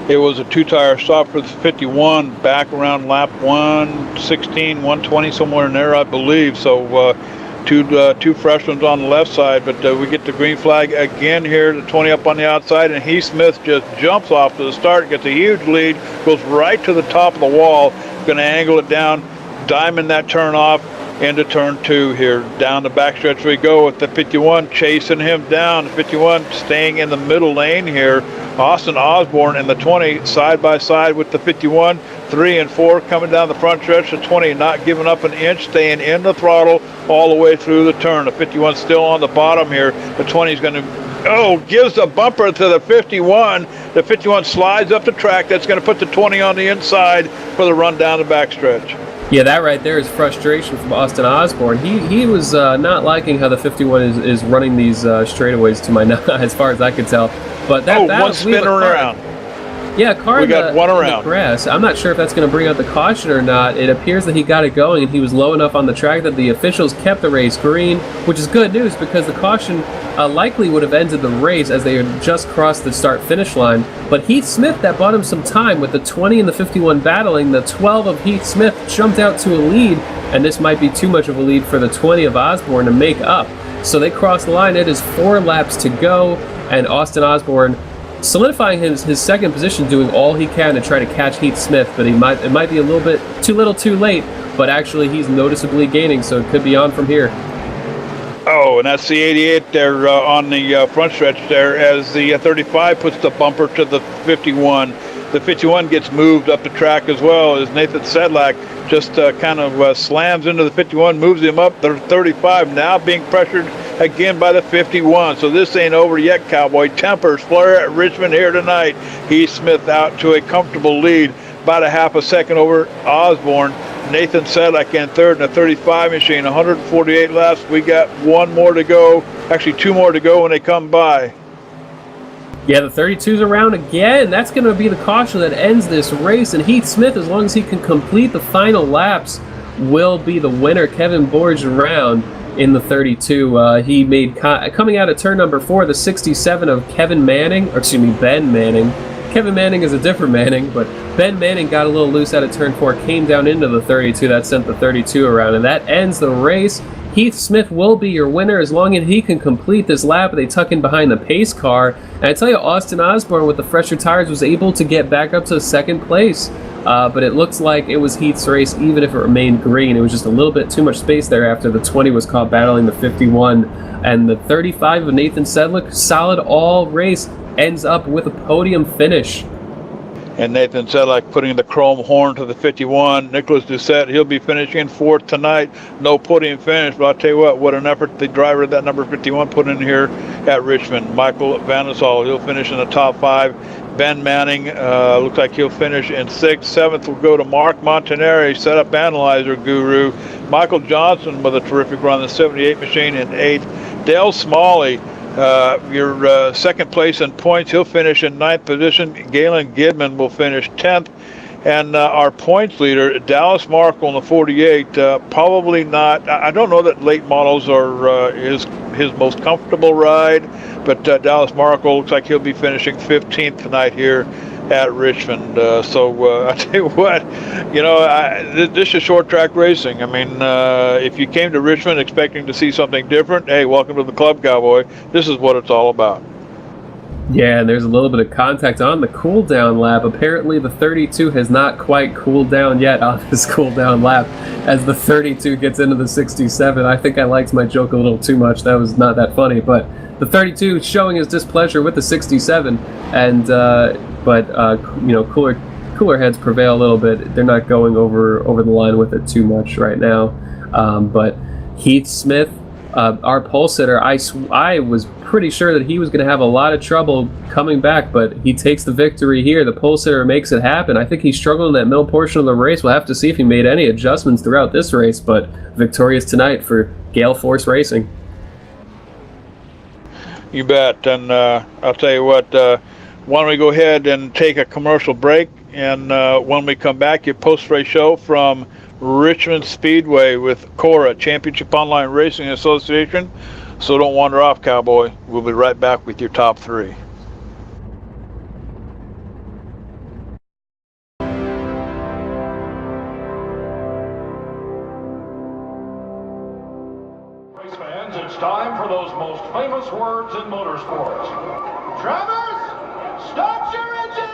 It was a 2-tire stop for the 51 back around lap 116, 120, somewhere in there, I believe. So two fresh ones on the left side, but we get the green flag again here, the 20 up on the outside, and Heath Smith just jumps off to the start, gets a huge lead, goes right to the top of the wall, going to angle it down, diamond that turn off into turn 2 here. Down the backstretch we go with the 51 chasing him down. The 51 staying in the middle lane here. Austin Osborne and the 20 side by side with the 51. 3 and 4 coming down the front stretch. The 20 not giving up an inch, staying in the throttle all the way through the turn. The 51 still on the bottom here. The 20 is going to gives a bumper to the 51. The 51 slides up the track. That's going to put the 20 on the inside for the run down the backstretch. Yeah, that right there is frustration from Austin Osborne. He was not liking how the 51 is running these straightaways to my as far as I could tell. But that one spin around. Yeah, car we got one around. The grass. I'm not sure if that's going to bring out the caution or not. It appears that he got it going and he was low enough on the track that the officials kept the race green, which is good news because the caution likely would have ended the race as they had just crossed the start-finish line. But Heath Smith, that bought him some time with the 20 and the 51 battling. The 12 of Heath Smith jumped out to a lead, and this might be too much of a lead for the 20 of Osborne to make up. So they cross the line. It is 4 laps to go, and Austin Osborne solidifying his second position, doing all he can to try to catch Heath Smith, but it might be a little bit too little too late, but actually he's noticeably gaining, so it could be on from here. Oh, and that's the 88 there on the front stretch there as the 35 puts the bumper to the 51. The 51 gets moved up the track as well as Nathan Sedlak just kind of slams into the 51, moves him up. The 35 now being pressured again by the 51. So this ain't over yet, Cowboy. Tempers flare at Richmond here tonight. Heath Smith out to a comfortable lead, about a half a second over Osborne. Nathan Sedlak in third in the 35 machine, 148 laps. We got 1 more to go, actually 2 more to go when they come by. Yeah, the 32's around again. That's going to be the caution that ends this race, and Heath Smith, as long as he can complete the final laps, will be the winner. Kevin Borge around in the 32. He made, coming out of turn number 4, the 67 of Ben Manning. Kevin Manning is a different Manning, but Ben Manning got a little loose out of turn 4, came down into the 32. That sent the 32 around, and that ends the race. Heath Smith will be your winner as long as he can complete this lap. They tuck in behind the pace car. And I tell you, Austin Osborne with the fresher tires was able to get back up to second place. But it looks like it was Heath's race even if it remained green. It was just a little bit too much space there after the 20 was caught battling the 51. And the 35 of Nathan Sedlak, solid all race, ends up with a podium finish. And Nathan Sedlak putting the chrome horn to the 51. Nicholas Doucette, he'll be finishing 4th tonight. No podium finish, but I'll tell you what an effort the driver of that number 51 put in here at Richmond. Michael Vanisall, he'll finish in the top 5. Ben Manning, looks like he'll finish in 6th. 7th will go to Mark Montanari, setup analyzer guru. Michael Johnson with a terrific run, the 78 machine in 8th. Dale Smalley, your second place in points, he'll finish in 9th position. Galen Gidman will finish 10th. And our points leader, Dallas Markle in the 48, probably not, I don't know that late models are his most comfortable ride, but Dallas Markle looks like he'll be finishing 15th tonight here at Richmond. So I tell you what, this is short track racing. I mean, if you came to Richmond expecting to see something different, hey, welcome to the club, Cowboy. This is what it's all about. Yeah, and there's a little bit of contact on the cool down lap. Apparently the 32 has not quite cooled down yet on this cool down lap as the 32 gets into the 67. I think I liked my joke a little too much. That was not that funny, but the 32 showing his displeasure with the 67, and cooler heads prevail a little bit. They're not going over the line with it too much right now. But Heath Smith our pole sitter, I was pretty sure that he was going to have a lot of trouble coming back, but he takes the victory here. The pole sitter makes it happen. I think he struggled in that middle portion of the race. We'll have to see if he made any adjustments throughout this race, but victorious tonight for Gale Force Racing. You bet. And I'll tell you what, why don't we go ahead and take a commercial break, and when we come back, your post-race show from Richmond Speedway with Cora, Championship Online Racing Association. So don't wander off, cowboy. We'll be right back with your top three. Race fans, it's time for those most famous words in motorsports. Drivers, start your engines!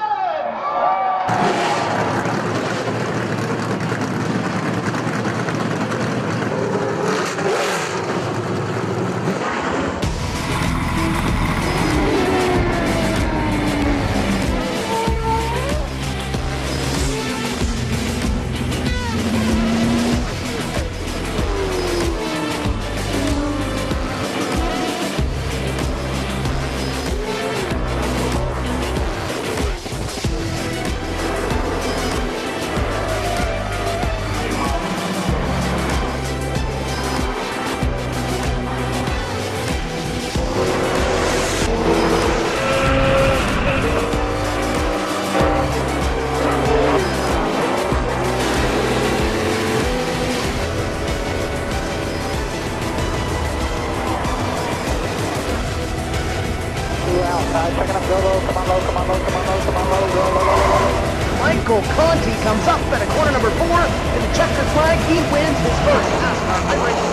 Michael Conti comes up at a corner number 4, and the checkered flag, he wins his first NASCAR Light Racing.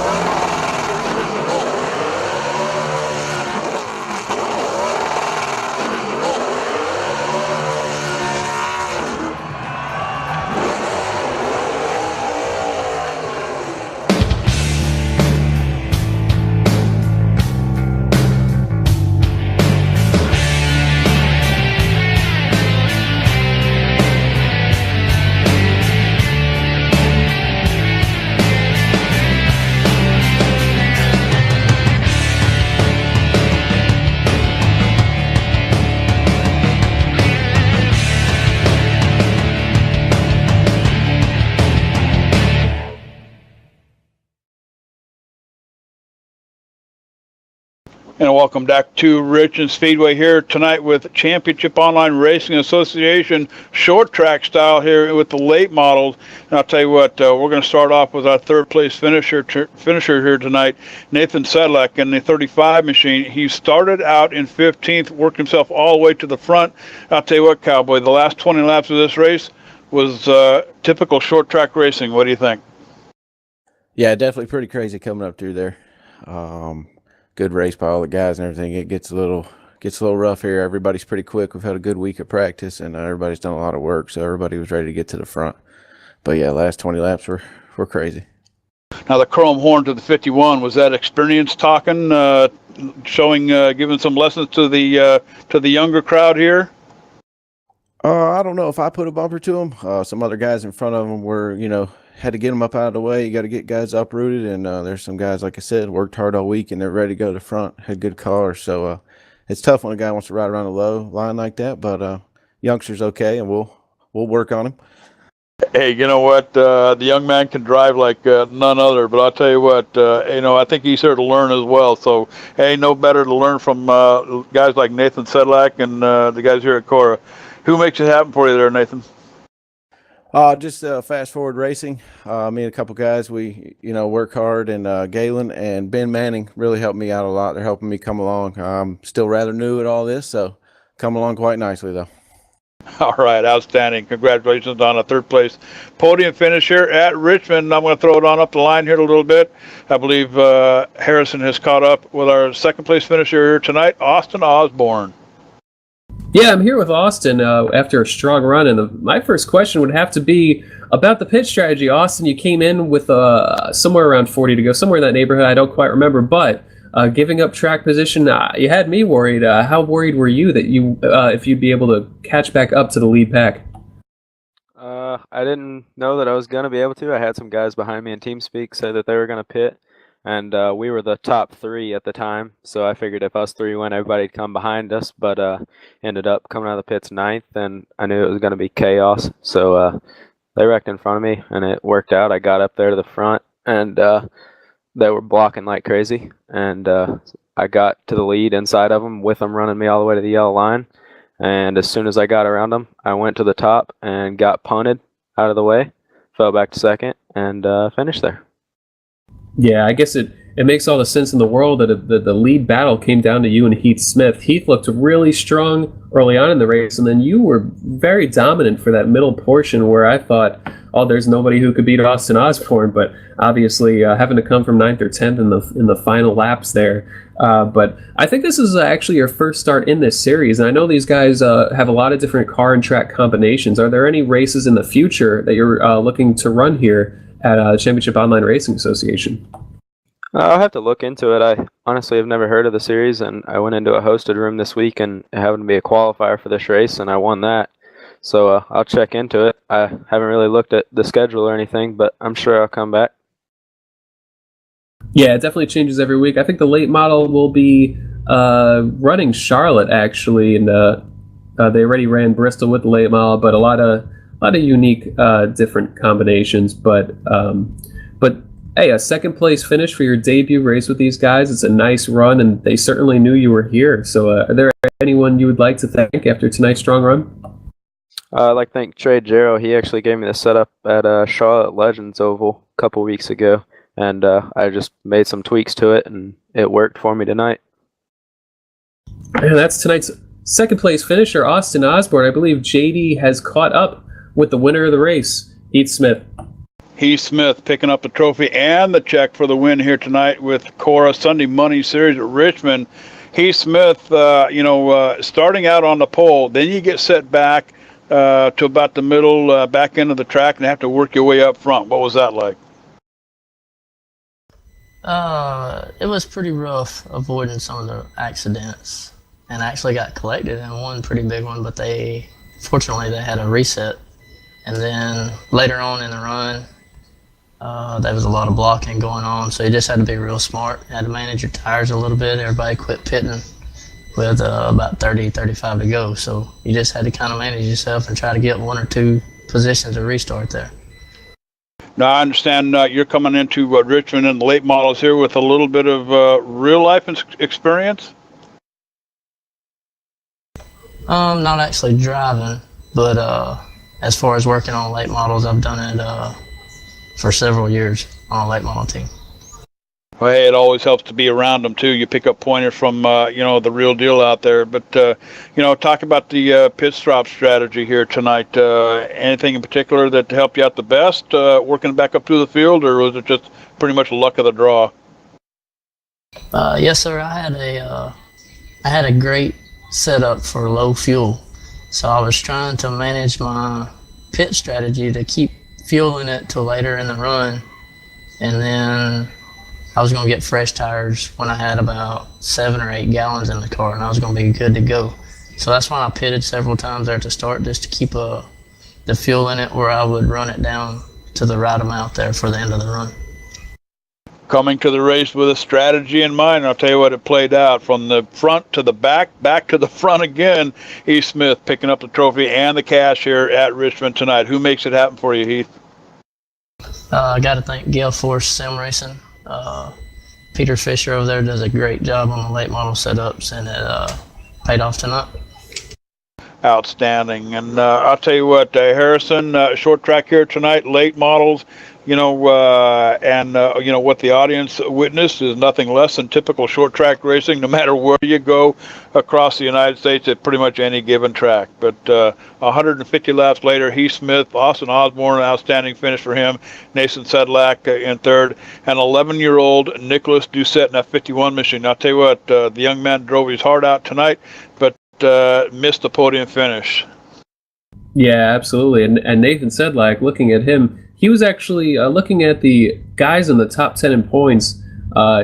And welcome back to Richmond Speedway here tonight with Championship Online Racing Association short track style here with the late models. And I'll tell you what, we're going to start off with our third place finisher here tonight, Nathan Sedlak in the 35 machine. He started out in 15th, worked himself all the way to the front. I'll tell you what, cowboy, the last 20 laps of this race was typical short track racing. What do you think? Yeah, definitely pretty crazy coming up through there. Good race by all the guys and everything. It gets a little rough here. Everybody's pretty quick. We've had a good week of practice, and everybody's done a lot of work, so everybody was ready to get to the front. But yeah, last 20 laps were crazy. Now the chrome horn to the 51, was that experience talking, showing, giving some lessons to the younger crowd here? I don't know if I put a bumper to them. Some other guys in front of them were, had to get them up out of the way. You got to get guys uprooted, and there's some guys, like I said, worked hard all week, and they're ready to go to the front, had good cars. So it's tough when a guy wants to ride around a low line like that, but youngster's okay, and we'll work on him. Hey, you know what? The young man can drive like none other, but I'll tell you what, I think he's here to learn as well. So, hey, no better to learn from guys like Nathan Sedlak and the guys here at Cora. Who makes it happen for you there, Nathan? Just Fast Forward Racing. Me and a couple guys, we work hard, and Galen and Ben Manning really helped me out a lot. They're helping me come along. I'm still rather new at all this, so come along quite nicely though. All right, outstanding. Congratulations on a third place podium finish here at Richmond. I'm going to throw it on up the line here a little bit. I believe Harrison has caught up with our second place finisher here tonight, Austin Osborne. Yeah, I'm here with Austin after a strong run, and my first question would have to be about the pit strategy. Austin, you came in with somewhere around 40 to go, somewhere in that neighborhood. I don't quite remember, but giving up track position, you had me worried. How worried were you that if you'd be able to catch back up to the lead pack? I didn't know that I was going to be able to. I had some guys behind me in TeamSpeak say that they were going to pit. and we were the top 3 at the time. So I figured if us 3 went, everybody'd come behind us. But ended up coming out of the pits 9th, and I knew it was going to be chaos. So they wrecked in front of me, and it worked out. I got up there to the front, and they were blocking like crazy, and I got to the lead inside of them with them running me all the way to the yellow line. And as soon as I got around them, I went to the top and got punted out of the way, fell back to 2nd, and finished there. Yeah, I guess it makes all the sense in the world that the lead battle came down to you and Heath Smith. Heath looked really strong early on in the race, and then you were very dominant for that middle portion where I thought, oh, there's nobody who could beat Austin Osborne, but obviously having to come from 9th or 10th in the final laps there. But I think this is actually your first start in this series, and I know these guys have a lot of different car and track combinations. Are there any races in the future that you're looking to run here at Championship Online Racing Association? I'll have to look into it. I honestly have never heard of the series, and I went into a hosted room this week and it happened to be a qualifier for this race, and I won that. So I'll check into it. I haven't really looked at the schedule or anything, but I'm sure I'll come back. Yeah, it definitely changes every week. I think the late model will be running Charlotte, actually, and they already ran Bristol with the late model, but a lot of unique different combinations. But hey, a 2nd place finish for your debut race with these guys. It's a nice run, and they certainly knew you were here. So are there anyone you would like to thank after tonight's strong run? I'd like to thank Trey Jarrow. He actually gave me the setup at Charlotte Legends Oval a couple weeks ago, and I just made some tweaks to it, and it worked for me tonight. And that's tonight's 2nd place finisher, Austin Osborne. I believe JD has caught up with the winner of the race, Heath Smith. Heath Smith picking up the trophy and the check for the win here tonight with Cora Sunday Money Series at Richmond. Heath Smith, starting out on the pole, then you get set back to about the middle, back end of the track, and have to work your way up front. What was that like? It was pretty rough avoiding some of the accidents, and I actually got collected in one pretty big one, but fortunately they had a reset. And then later on in the run, there was a lot of blocking going on, so you just had to be real smart. You had to manage your tires a little bit. Everybody quit pitting with about 35 to go, so you just had to kind of manage yourself and try to get 1 or 2 positions to restart there. Now, I understand you're coming into Richmond and the late models here with a little bit of real-life experience? Not actually driving, but as far as working on late models, I've done it for several years on a late model team. Well, hey, it always helps to be around them, too. You pick up pointers from, the real deal out there. But, talk about the pit stop strategy here tonight. Anything in particular that helped you out the best, working back up through the field, or was it just pretty much luck of the draw? Yes, sir. I had a great setup for low fuel. So I was trying to manage my pit strategy to keep fueling it till later in the run, and then I was going to get fresh tires when I had about 7 or 8 gallons in the car, and I was going to be good to go. So that's why I pitted several times there at the start, just to keep the fuel in it where I would run it down to the right amount there for the end of the run. Coming to the race with a strategy in mind, I'll tell you what, it played out from the front to the back to the front again. Heath Smith picking up the trophy and the cash here at Richmond tonight. Who makes it happen for you, Heath? I got to thank Gale Force Sim Racing. Peter Fisher over there does a great job on the late model setups, and it paid off tonight. Outstanding. And I'll tell you what, Harrison, short track here tonight, late models, what the audience witnessed is nothing less than typical short track racing. No matter where you go across the United States at pretty much any given track. But 150 laps later, Heath Smith, Austin Osborne, an outstanding finish for him. Nathan Sedlak in third, and 11-year-old Nicholas Doucette in that 51 machine. I'll tell you what, the young man drove his heart out tonight, but missed the podium finish. Yeah, absolutely. And Nathan Sedlak, looking at him, he was actually looking at the guys in the top 10 in points.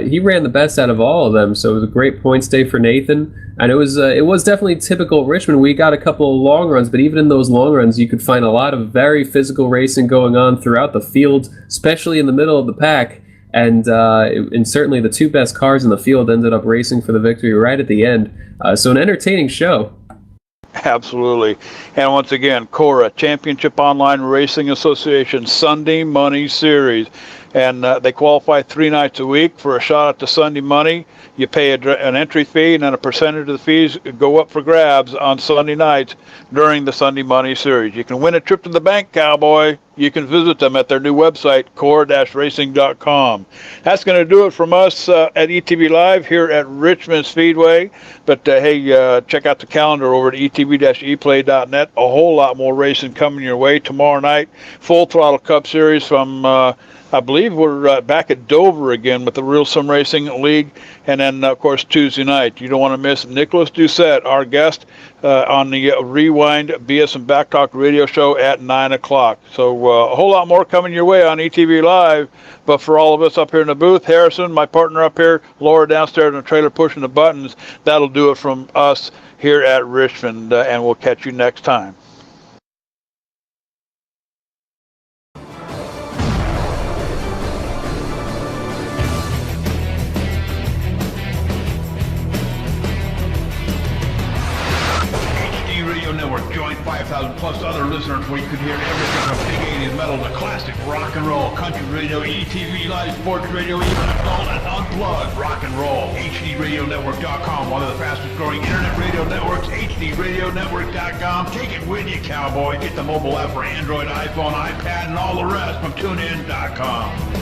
He ran the best out of all of them, so it was a great points day for Nathan. And it was definitely typical Richmond. We got a couple of long runs, but even in those long runs, you could find a lot of very physical racing going on throughout the field, especially in the middle of the pack. and certainly the two best cars in the field ended up racing for the victory right at the end. So an entertaining show. Absolutely. And once again, Cora, Championship Online Racing Association Sunday Money Series. And they qualify 3 nights a week for a shot at the Sunday money. You pay an entry fee, and then a percentage of the fees go up for grabs on Sunday nights during the Sunday Money Series. You can win a trip to the bank, cowboy. You can visit them at their new website, cora-racing.com. That's going to do it from us at ETV Live here at Richmond Speedway. But hey, check out the calendar over at etv-eplay.net. A whole lot more racing coming your way tomorrow night. Full Throttle Cup Series from I believe we're back at Dover again with the Real Sim Racing League. And then, of course, Tuesday night. You don't want to miss Nicholas Doucette, our guest, on the Rewind BS and Backtalk radio show at 9 o'clock. So a whole lot more coming your way on ETV Live. But for all of us up here in the booth, Harrison, my partner up here, Laura downstairs in the trailer pushing the buttons, that'll do it from us here at Richmond. And we'll catch you next time. Network. Join 5,000 plus other listeners where you can hear everything from big 80s metal to classic rock and roll, country radio, ETV, live sports radio, even adult and unplugged rock and roll. HDRadioNetwork.com, one of the fastest growing internet radio networks, HDRadioNetwork.com. Take it with you, cowboy. Get the mobile app for Android, iPhone, iPad, and all the rest from TuneIn.com.